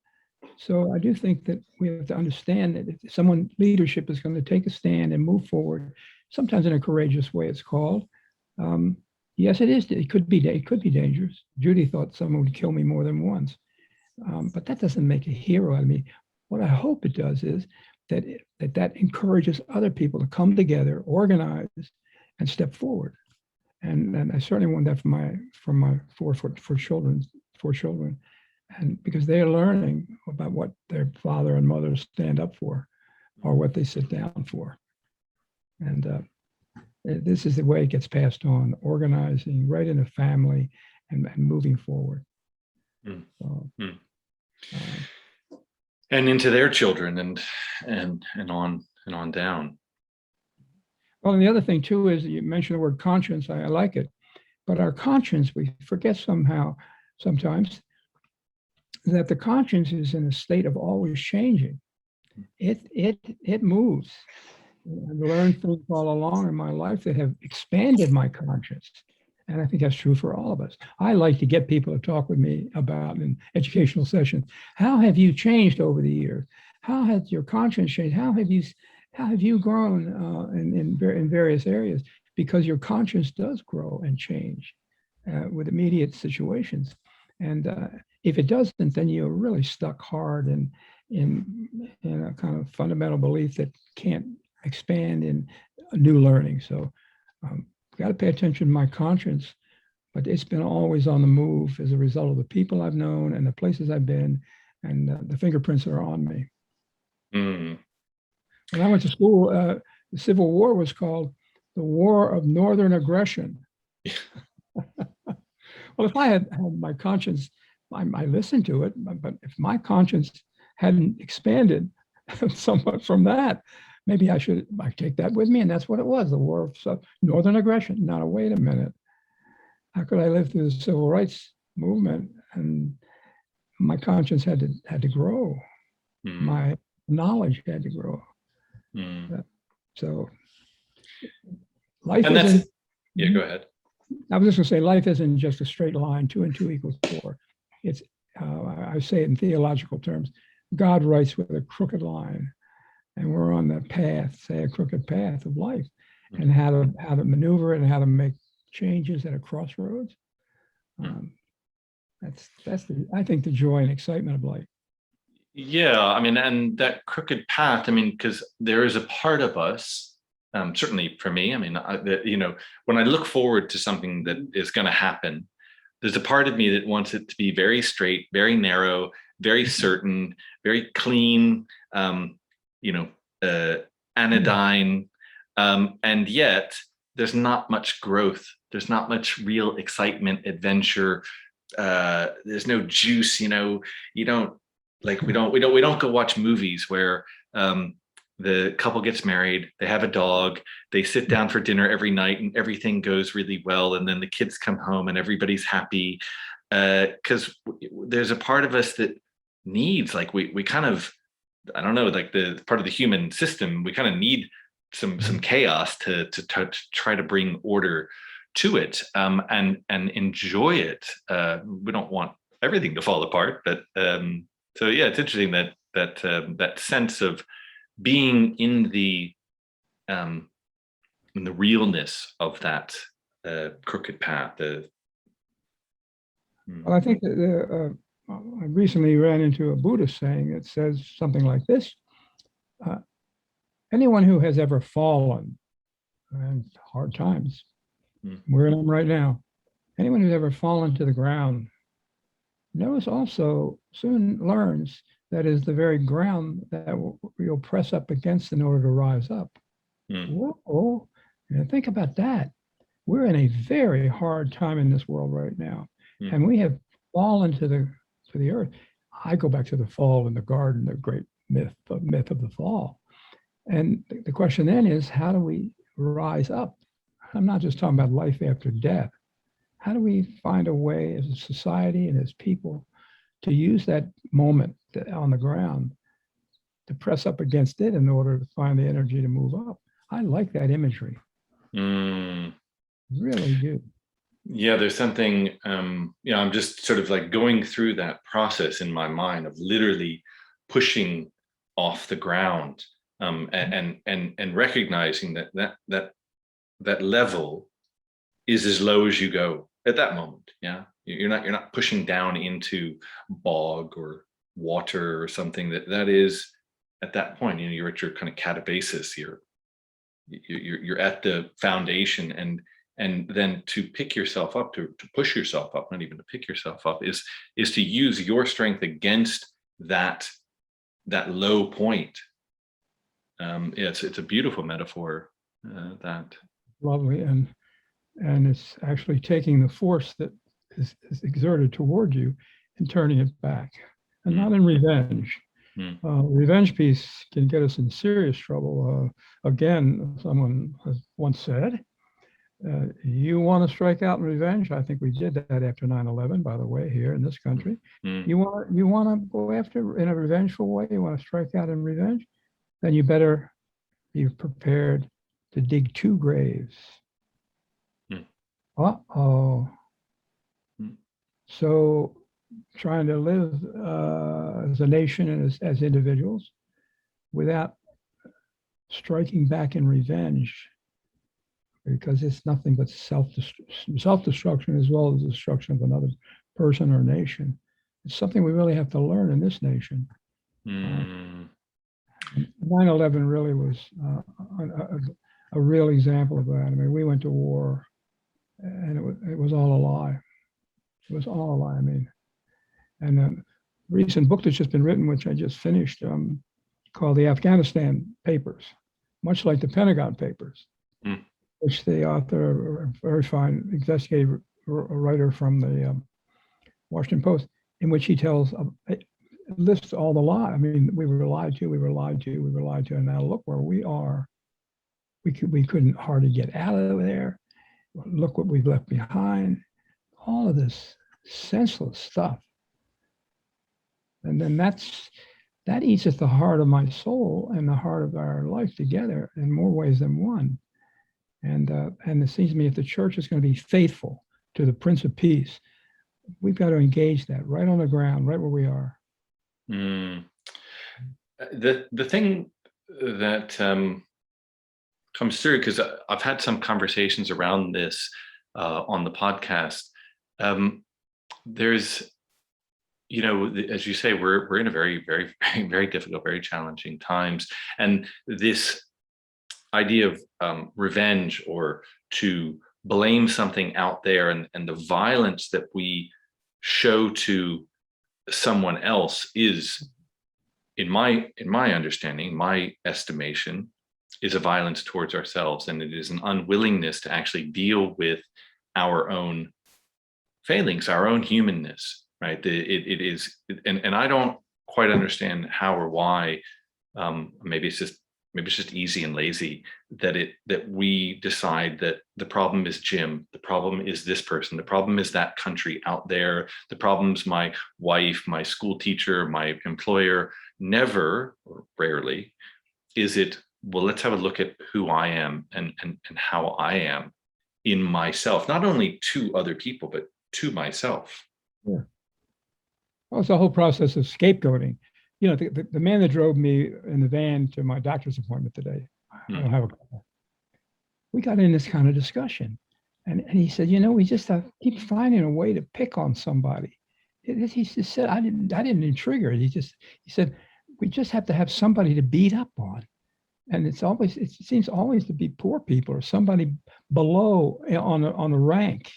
So I do think that we have to understand that if leadership is going to take a stand and move forward, sometimes in a courageous way, it's called. Yes, it is. It could be dangerous. Judy thought someone would kill me more than once, but that doesn't make a hero out of me. What I hope it does is that encourages other people to come together, organize, and step forward. And I certainly want that for my four children, and because they are learning about what their father and mother stand up for, or what they sit down for, and this is the way it gets passed on: organizing right in a family and moving forward. So, and into their children and on down. Well, and the other thing too is you mentioned the word conscience. I like it, but our conscience, we forget sometimes that the conscience is in a state of always changing. It moves. I've learned things all along in my life that have expanded my conscience, and I think that's true for all of us. I like to get people to talk with me about in educational sessions. How have you changed over the years? How has your conscience changed? How have you grown in various areas? Because your conscience does grow and change with immediate situations. And if it doesn't, then you're really stuck hard in a kind of fundamental belief that can't expand in new learning. So got to pay attention to my conscience, but it's been always on the move as a result of the people I've known and the places I've been, and the fingerprints are on me. When I went to school, the Civil War was called the War of Northern Aggression. Well, if I had my conscience, I listened to it, but if my conscience hadn't expanded somewhat from that, maybe I take that with me, and that's what it was, the War of Northern Aggression. Now, wait a minute. How could I live through the Civil Rights Movement? And my conscience had to grow. My knowledge had to grow. So life isn't. Yeah, go ahead. I was just going to say, life isn't just a straight line. 2 and 2 equals 4. It's I say it in theological terms. God writes with a crooked line, and we're on the path, say a crooked path of life, and how to maneuver it and how to make changes at a crossroads. That's I think the joy and excitement of life. Yeah, I mean, and that crooked path, I mean, because there is a part of us, certainly for me, I mean, when I look forward to something that is going to happen, there's a part of me that wants it to be very straight, very narrow, very certain, very clean, anodyne. And yet there's not much growth. There's not much real excitement, adventure. There's no juice, you don't, like we don't go watch movies where the couple gets married, they have a dog, they sit down for dinner every night and everything goes really well, and then the kids come home and everybody's happy, because there's a part of us that needs, like we kind of, I don't know, like the part of the human system, we kind of need some chaos to try to bring order to it, and enjoy it. We don't want everything to fall apart, but so yeah, it's interesting that sense of being in the realness of that crooked path. Well, I think that I recently ran into a Buddhist saying that says something like this. Anyone who has ever fallen, and hard times, we're in them right now. Anyone who's ever fallen to the ground knows also soon learns that is the very ground that you'll press up against in order to rise up. Whoa, think about that. We're in a very hard time in this world right now, and we have fallen to the earth. I go back to the fall in the garden, the great myth of the fall. And the question then is, how do we rise up? I'm not just talking about life after death. How do we find a way as a society and as people to use that moment on the ground to press up against it in order to find the energy to move up? I like that imagery. Really do. Yeah, there's something, I'm just sort of like going through that process in my mind of literally pushing off the ground, and recognizing that level is as low as you go at that moment. Yeah, you're not pushing down into bog or water or something that is at that point. You're at your kind of catabasis. You're at the foundation, and then to pick yourself up, to push yourself up, not even to pick yourself up, is to use your strength against that low point. It's a beautiful metaphor. That lovely, and it's actually taking the force that is exerted toward you and turning it back, and not in revenge. Revenge piece can get us in serious trouble. Again, someone has once said, you want to strike out in revenge? I think we did that after 9/11, by the way, here in this country. You want to go after in a revengeful way? You want to strike out in revenge? Then you better be prepared to dig 2 graves. Uh-oh. So trying to live as a nation and as individuals without striking back in revenge, because it's nothing but self-destruction as well as destruction of another person or nation. It's something we really have to learn in this nation. 9/11 really was a real example of that. I mean, we went to war, and it was all a lie. It was all a lie. I mean, and a recent book that's just been written, which I just finished, called The Afghanistan Papers, much like the Pentagon Papers, which the author, a very fine investigative writer from the Washington Post, in which he lists all the lies. I mean, we were lied to, and now look where we are. We couldn't hardly get out of there. Look what we've left behind. All of this senseless stuff. And then that eats at the heart of my soul and the heart of our life together in more ways than one. And it seems to me if the church is going to be faithful to the Prince of Peace, we've got to engage that right on the ground, right where we are. The thing that comes through, because I've had some conversations around this on the podcast. There's, as you say, we're in a very, very, very, very difficult, very challenging times, and this idea of revenge, or to blame something out there, and the violence that we show to someone else is, in my understanding, my estimation, is a violence towards ourselves, and it is an unwillingness to actually deal with our own failings, our own humanness, right? It is, and I don't quite understand how or why. Maybe it's just easy and lazy that we decide that the problem is Jim, the problem is this person, the problem is that country out there, the problem's my wife, my school teacher, my employer. Never, or rarely, is it, well, let's have a look at who I am and how I am in myself, not only to other people, but to myself. Yeah. Well, it's the whole process of scapegoating. The man that drove me in the van to my doctor's appointment today, I don't have a car. We got in this kind of discussion, And he said, we just have to keep finding a way to pick on somebody. He just said, I didn't even trigger it. He said, we just have to have somebody to beat up on. And it seems always to be poor people or somebody below on a rank.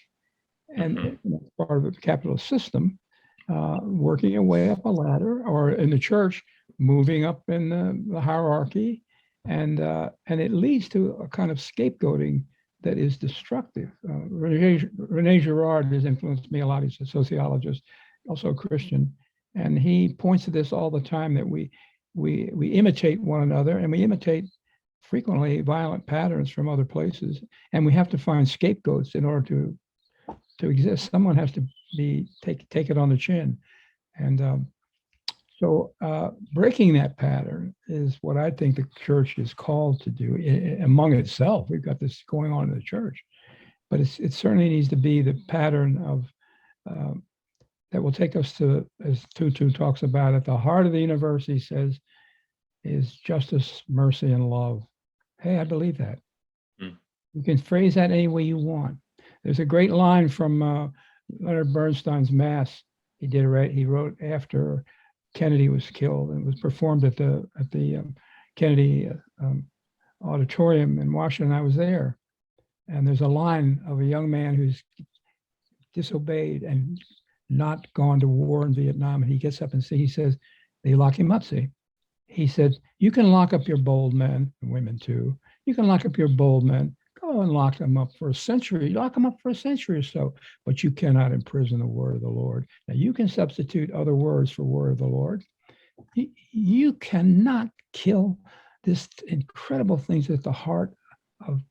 And part of the capitalist system, working your way up a ladder, or in the church, moving up in the hierarchy. And it leads to a kind of scapegoating that is destructive. Rene Girard has influenced me a lot. He's a sociologist, also a Christian. And he points to this all the time, that we imitate one another, and we imitate frequently violent patterns from other places. And we have to find scapegoats in order to exist. Someone has to take it on the chin. And so breaking that pattern is what I think the church is called to do among itself. We've got this going on in the church, but it certainly needs to be the pattern of that will take us to, as Tutu talks about, at the heart of the universe, he says, is justice, mercy, and love. Hey, I believe that. You can phrase that any way you want. There's a great line from Leonard Bernstein's Mass. He wrote after Kennedy was killed, and it was performed at the Kennedy auditorium in Washington. I was there, and there's a line of a young man who's disobeyed and not gone to war in Vietnam, and he gets up and he says, they lock him up. See, he said, you can lock up your bold men and women too. You can lock up your bold men. Go and lock them up for a century. Lock them up for a century or so, but you cannot imprison the word of the Lord. Now you can substitute other words for word of the Lord. You cannot kill this incredible things at the heart of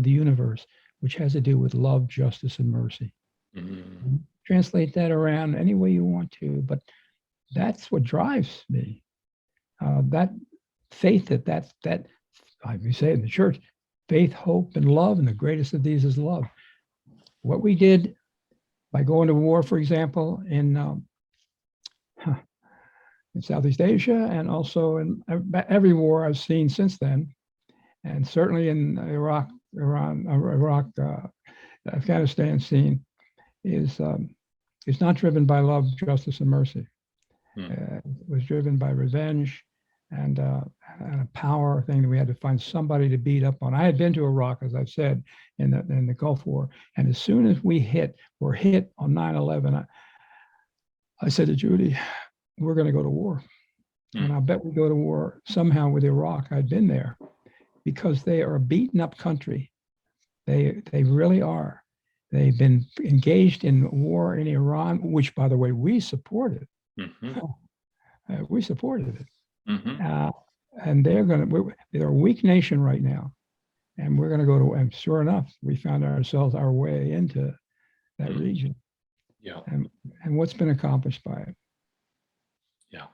the universe, which has to do with love, justice, and mercy. Translate that around any way you want to, but that's what drives me. That faith that we say in the church, faith, hope, and love, and the greatest of these is love. What we did by going to war, for example, in Southeast Asia, and also in every war I've seen since then, and certainly in Iraq, Afghanistan scene, is not driven by love, justice, and mercy. It was driven by revenge and a power thing that we had to find somebody to beat up on. I had been to Iraq, as I've said, in the Gulf War, and as soon as were hit on 9/11, I said to Judy, we're going to go to war. And I bet we go to war somehow with Iraq. I'd been there because they are a beaten up country. They really are. They've been engaged in war in Iran, which, by the way, we supported. We supported it. And they're a weak nation right now. And we're going to go to, and sure enough, we found ourselves our way into that region. Yeah. And what's been accomplished by it. Yeah.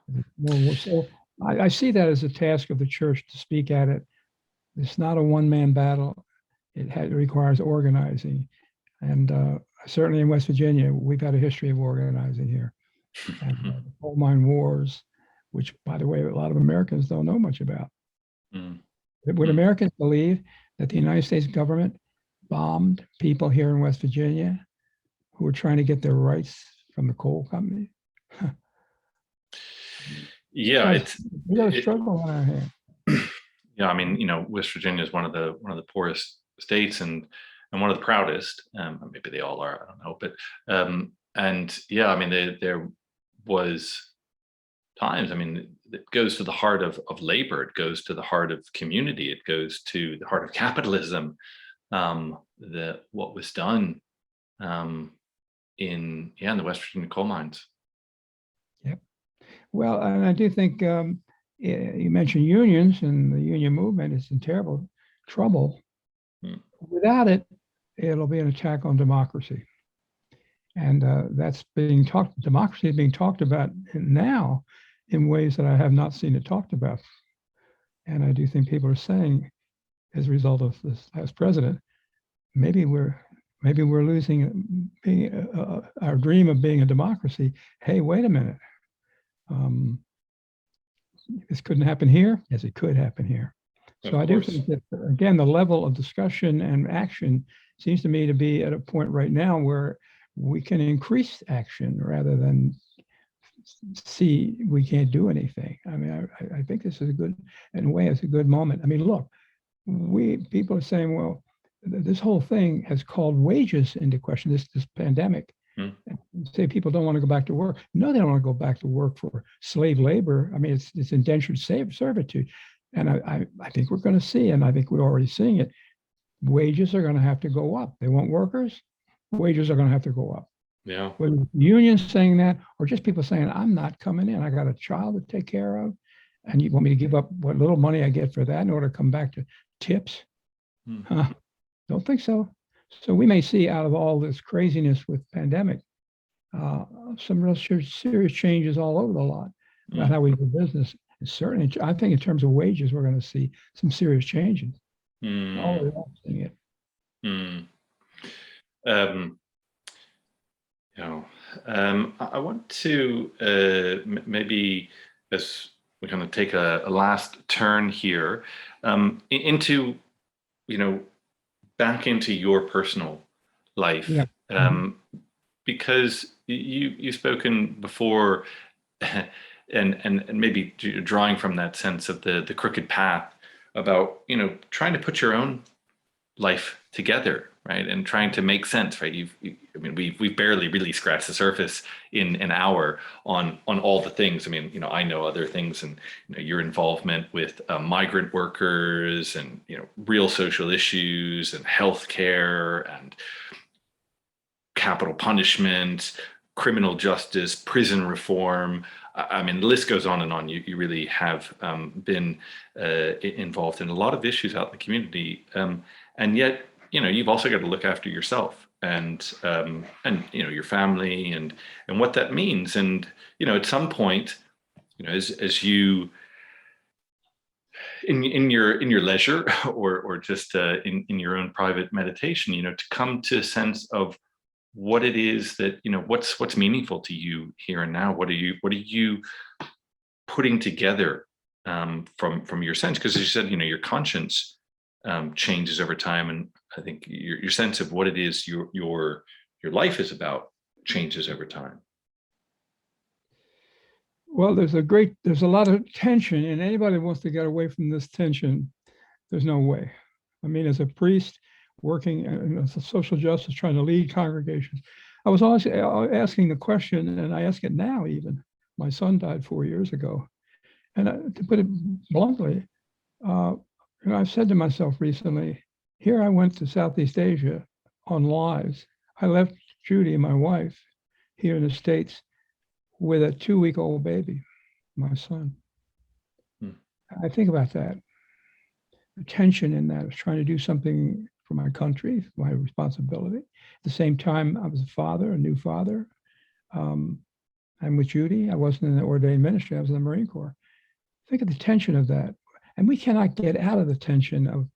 So I see that as a task of the church to speak at it. It's not a one-man battle. It requires organizing. And certainly in West Virginia, we've had a history of organizing here. And the coal mine wars, which, by the way, a lot of Americans don't know much about. Would Americans believe that the United States government bombed people here in West Virginia who were trying to get their rights from the coal company? Yeah, we got a struggle on our hands. Yeah, I mean, West Virginia is one of the poorest states and one of the proudest. Maybe they all are, I don't know, but and yeah, I mean, there was times. I mean, it goes to the heart of labor. It goes to the heart of community. It goes to the heart of capitalism. What was done in the West Virginia coal mines. Yep. Well, and I do think you mentioned unions, and the union movement is in terrible trouble. Without it, it'll be an attack on democracy. And democracy is being talked about now in ways that I have not seen it talked about. And I do think people are saying, as a result of this last president, maybe we're losing our dream of being a democracy. Hey, wait a minute. This couldn't happen here. Yes, it could happen here. So I do think that, again, the level of discussion and action seems to me to be at a point right now where we can increase action rather than see we can't do anything. I mean, I think this is a good, in a way, it's a good moment. I mean, look, people are saying, well, this whole thing has called wages into question, this pandemic. And say people don't want to go back to work. No, they don't want to go back to work for slave labor. I mean, it's indentured servitude. And I think we're going to see, and I think we're already seeing it, wages are going to have to go up. They want workers, wages are going to have to go up. Yeah. Whether unions saying that, or just people saying, I'm not coming in. I got a child to take care of, and you want me to give up what little money I get for that in order to come back to tips? Don't think so. So we may see out of all this craziness with pandemic, some real serious changes all over the lot about how we do business. And certainly, I think in terms of wages, we're going to see some serious changes. All of that, seeing it. I want to maybe, as we kind of take a last turn here, into, back into your personal life. Yeah. Because you've spoken before, and maybe drawing from that sense of the crooked path about, trying to put your own life together, right? And trying to make sense, right? We've barely really scratched the surface in an hour on all the things. I mean, I know other things, and your involvement with migrant workers, and real social issues, and healthcare, and capital punishment, criminal justice, prison reform. I mean, the list goes on and on. You really have been involved in a lot of issues out in the community, and yet, you've also got to look after yourself and your family and what that means. And at some point, as you in your leisure or just in your own private meditation, to come to a sense of what it is that what's meaningful to you here and now. What are you putting together from your sense? Because as you said, your conscience changes over time, and I think your sense of what it is your life is about changes over time. Well, there's a lot of tension, and anybody who wants to get away from this tension, there's no way. I mean, as a priest working in social justice, trying to lead congregations, I was always asking the question, and I ask it now even. My son died 4 years ago, and to put it bluntly, I've said to myself recently, here I went to Southeast Asia on lives. I left Judy, my wife, here in the States with a 2-week-old baby, my son. I think about that. The tension in that. I was trying to do something for my country, my responsibility. At the same time, I was a father, a new father. I'm with Judy. I wasn't in the ordained ministry. I was in the Marine Corps. Think of the tension of that. And we cannot get out of the tension of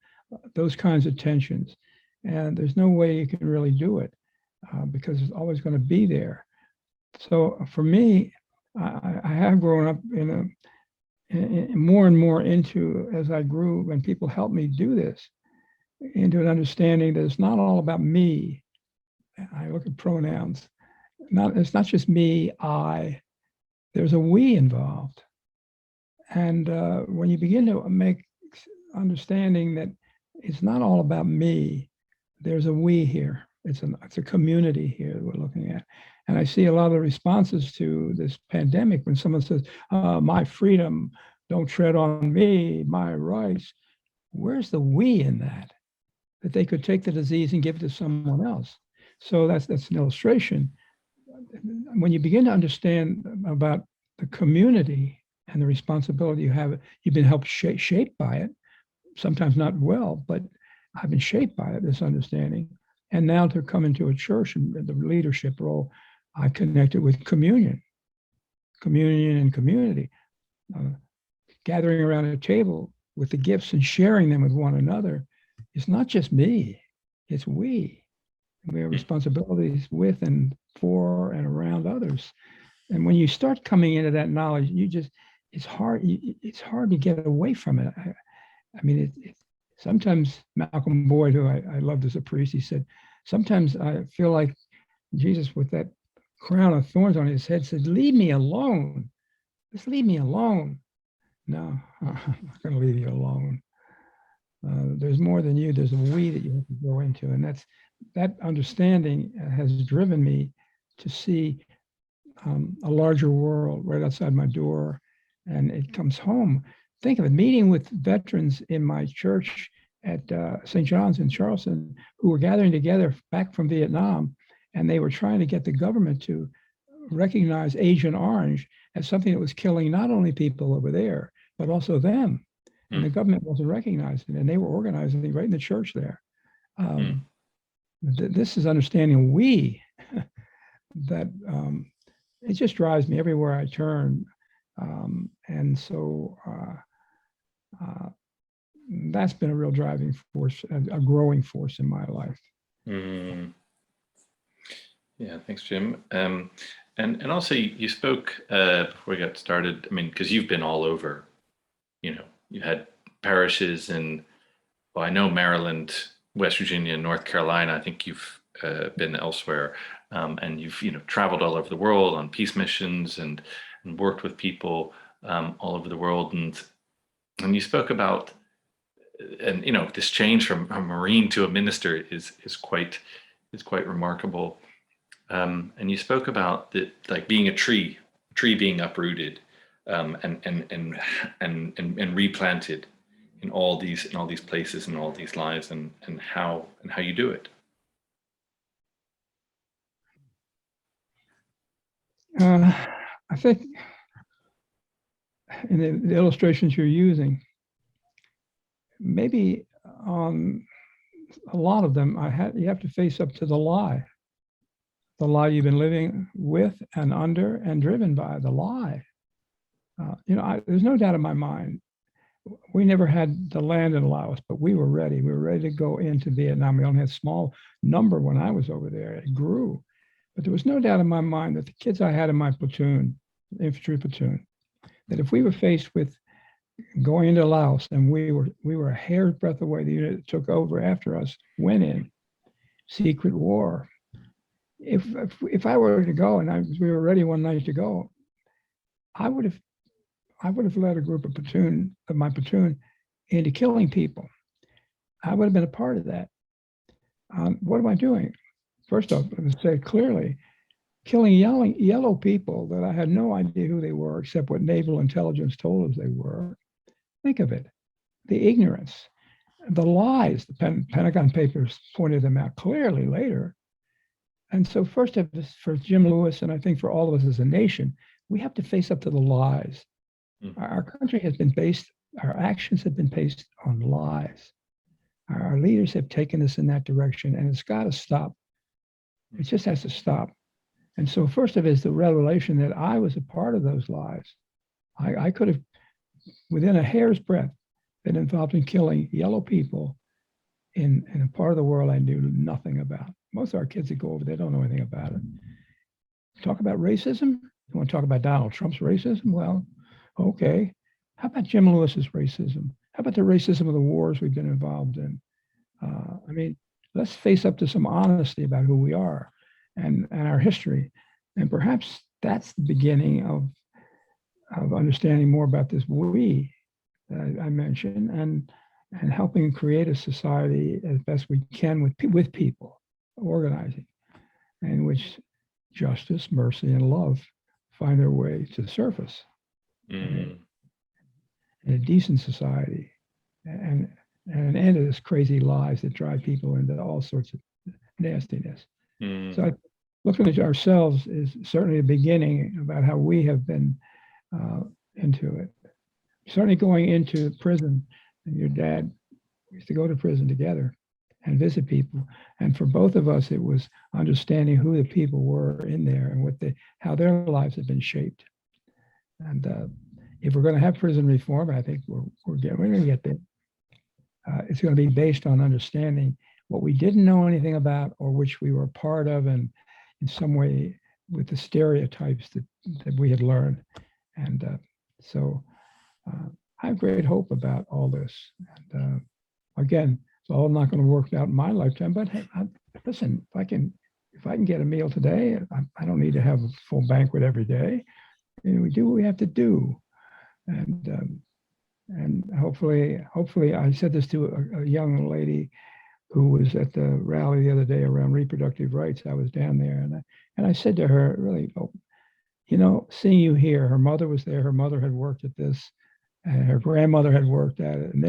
those kinds of tensions. And there's no way you can really do it because it's always going to be there. So for me, I have grown up in more and more into, as I grew, and people helped me do this, into an understanding that it's not all about me. I look at pronouns. It's not just me, I. There's a we involved. And when you begin to make understanding that it's not all about me, there's a we here. It's a community here that we're looking at. And I see a lot of responses to this pandemic when someone says, my freedom, don't tread on me, my rights. Where's the we in that? That they could take the disease and give it to someone else. So that's an illustration. When you begin to understand about the community and the responsibility you have, you've been helped shaped by it, sometimes not well, but I've been shaped by it, this understanding. And now to come into a church and the leadership role, I connected with communion and community, gathering around a table with the gifts and sharing them with one another. It's not just me, it's we. We have responsibilities with and for and around others. And when you start coming into that knowledge, it's hard to get away from it. I mean, Sometimes Malcolm Boyd, who I loved as a priest, he said, sometimes I feel like Jesus with that crown of thorns on his head said, leave me alone. Just leave me alone. No, I'm not going to leave you alone. There's more than you. There's a we that you have to go into. And that understanding has driven me to see a larger world right outside my door. And it comes home. Think of it, meeting with veterans in my church at St. John's in Charleston who were gathering together back from Vietnam, and they were trying to get the government to recognize Agent Orange as something that was killing not only people over there, but also them. And the government wasn't recognizing it, and they were organizing right in the church there. This is understanding we, that it just drives me everywhere I turn. And so that's been a real driving force, a growing force in my life. Yeah, thanks, Jim. And also you spoke before we got started, I mean, because you've been all over, you had parishes in, well, I know Maryland, West Virginia, North Carolina. I think you've been elsewhere, and you've traveled all over the world on peace missions and worked with people all over the world. And you spoke about, and this change from a Marine to a minister is quite remarkable. And you spoke about like being a tree being uprooted and replanted in all these places and all these lives, and how you do it. I think in the illustrations you're using, maybe on a lot of them, you have to face up to the lie you've been living with and under and driven by, the lie. There's no doubt in my mind, we never had the land in Laos, but we were ready. We were ready to go into Vietnam. We only had a small number when I was over there. It grew. But there was no doubt in my mind that the kids I had in my platoon, infantry platoon, that if we were faced with going into Laos and we were a hair's breadth away, the unit that took over after us went in, secret war. If I were to go and we were ready one night to go, I would have led a group of my platoon into killing people. I would have been a part of that. What am I doing? First off, let me say clearly, killing yellow people that I had no idea who they were except what naval intelligence told us they were. Think of it, the ignorance, the lies. The Pentagon Papers pointed them out clearly later. And so first, for Jim Lewis, and I think for all of us as a nation, we have to face up to the lies. Our country has been based, our actions have been based on lies. Our leaders have taken us in that direction, and it's got to stop. It just has to stop. And so first of it is the revelation that I was a part of those lies. I could have, within a hair's breadth, been involved in killing yellow people in a part of the world I knew nothing about. Most of our kids that go over, they don't know anything about it. Talk about racism? You want to talk about Donald Trump's racism? Well, okay. How about Jim Lewis's racism? How about the racism of the wars we've been involved in? Let's face up to some honesty about who we are and our history. And perhaps that's the beginning of understanding more about this we that I mentioned, and helping create a society as best we can with people, organizing, in which justice, mercy, and love find their way to the surface. In a decent society, and an end to this crazy lies that drive people into all sorts of nastiness. So looking at ourselves is certainly a beginning about how we have been into it. Certainly going into prison, and your dad used to go to prison together and visit people. And for both of us, it was understanding who the people were in there and how their lives have been shaped. And if we're going to have prison reform, I think we're going to get there. It's going to be based on understanding what we didn't know anything about, or which we were part of, and in some way with the stereotypes that we had learned. And so I have great hope about all this. And again, it's all not going to work out in my lifetime. But hey, listen, if I can get a meal today, I don't need to have a full banquet every day. And we do what we have to do. And hopefully, I said this to a young lady who was at the rally the other day around reproductive rights. I was down there, and I said to her, really, seeing you here, her mother was there. Her mother had worked at this, and her grandmother had worked at it. And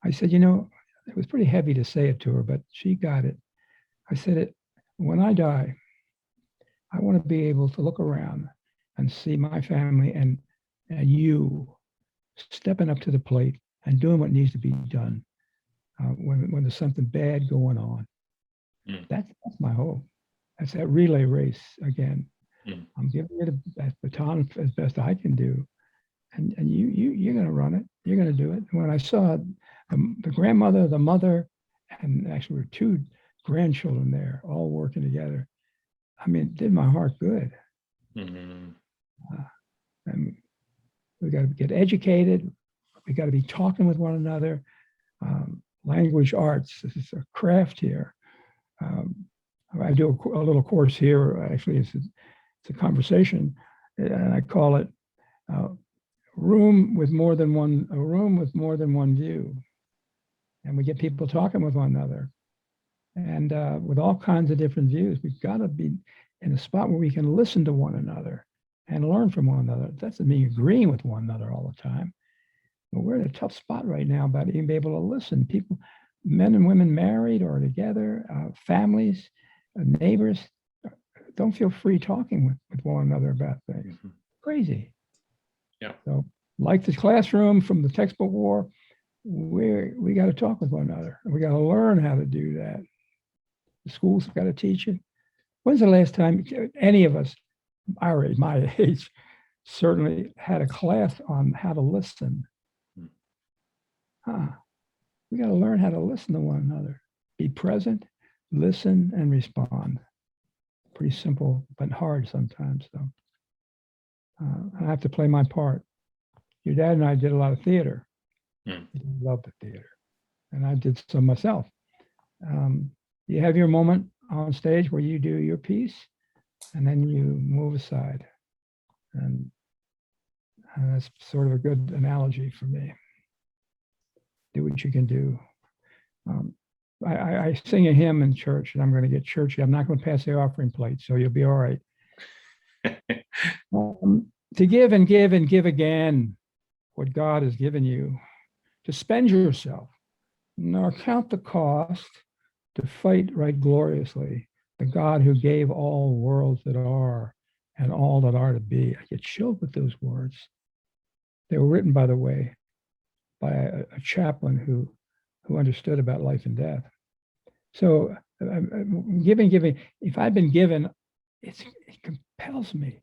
I said, it was pretty heavy to say it to her, but she got it. I said, when I die, I want to be able to look around and see my family and you stepping up to the plate and doing what needs to be done when there's something bad going on. That's my hope. That's that relay race again. I'm giving it a baton as best I can do, and you're going to run it. You're going to do it. When I saw the grandmother, the mother, and actually there were two grandchildren there all working together, I mean, it did my heart good. And we got to get educated. We got to be talking with one another. Language arts, this is a craft here. I do a little course here. Actually, it's a conversation, and I call it a room with more than one view. And we get people talking with one another, and with all kinds of different views. We've got to be in a spot where we can listen to one another and learn from one another. That doesn't mean agreeing with one another all the time. But we're in a tough spot right now about even being able to listen. People, men and women married or together, families, neighbors, don't feel free talking with one another about things. Crazy. Yeah. So like the classroom from the textbook war, we got to talk with one another. We got to learn how to do that. The schools have got to teach it. When's the last time any of us, my age, certainly had a class on how to listen? We got to learn how to listen to one another. Be present, listen, and respond. Pretty simple, but hard sometimes, though. I have to play my part. Your dad and I did a lot of theater. He loved the theater. And I did some myself. You have your moment on stage where you do your piece, and then you move aside. And that's sort of a good analogy for me. Do what you can do. I sing a hymn in church, and I'm going to get churchy. I'm not going to pass the offering plate, so you'll be all right. To give and give and give again what God has given you, to spend yourself, nor count the cost, to fight right gloriously, the God who gave all worlds that are and all that are to be. I get chilled with those words. They were written, by the way, by a chaplain who understood about life and death. So giving. If I've been given, it compels me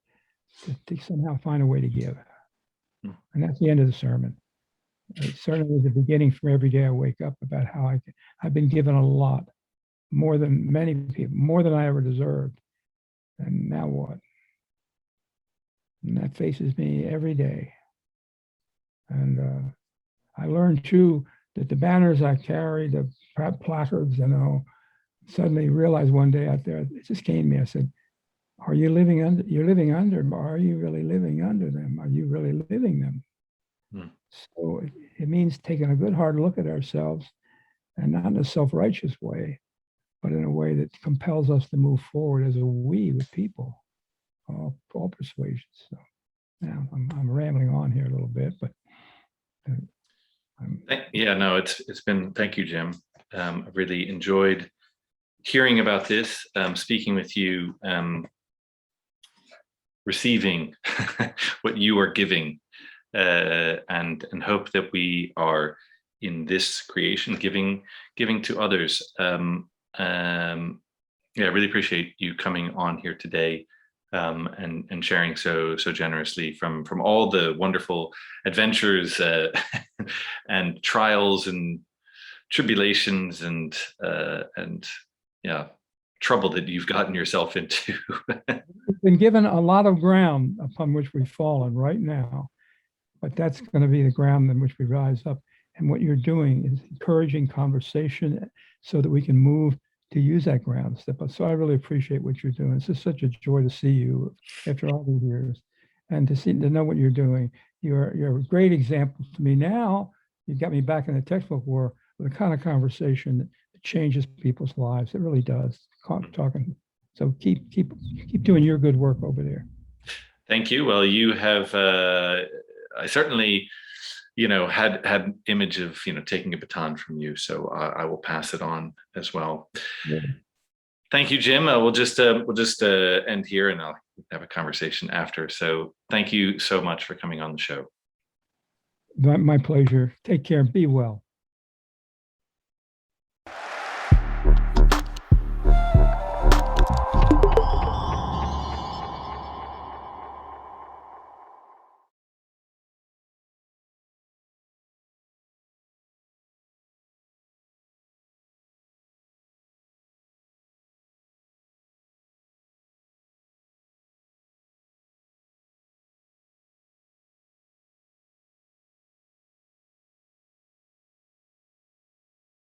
to somehow find a way to give. And that's the end of the sermon. It certainly was the beginning for every day I wake up about how I've been given a lot, more than many people, more than I ever deserved. And now what? And that faces me every day. And I learned too that the banners I carry, the placards, suddenly realized one day out there, it just came to me. I said, are you living under, you're living under, but are you really living under them? Are you really living them? So it means taking a good hard look at ourselves, and not in a self-righteous way, but in a way that compels us to move forward as a we with people, all persuasions. So now I'm rambling on here a little bit, but it's been, thank you, Jim. I've really enjoyed hearing about this, speaking with you, receiving what you are giving, and hope that we are in this creation giving to others. I really appreciate you coming on here today, and sharing so generously from all the wonderful adventures and trials and tribulations and trouble that you've gotten yourself into. We've been given a lot of ground upon which we've fallen right now, but that's going to be the ground in which we rise up. And what you're doing is encouraging conversation so that we can move to use that ground step. So I really appreciate what you're doing. It's just such a joy to see you after all these years, and to know what you're doing. You're a great example to me. Now you got me back in the textbook war with the kind of conversation that changes people's lives. It really does. Talking. So keep doing your good work over there. Thank you. Well, you have. I certainly, had image of taking a baton from you, so I will pass it on as well. Yeah. Thank you, Jim. We'll just end here, and I'll have a conversation after. So thank you so much for coming on the show. My pleasure. Take care. Be well.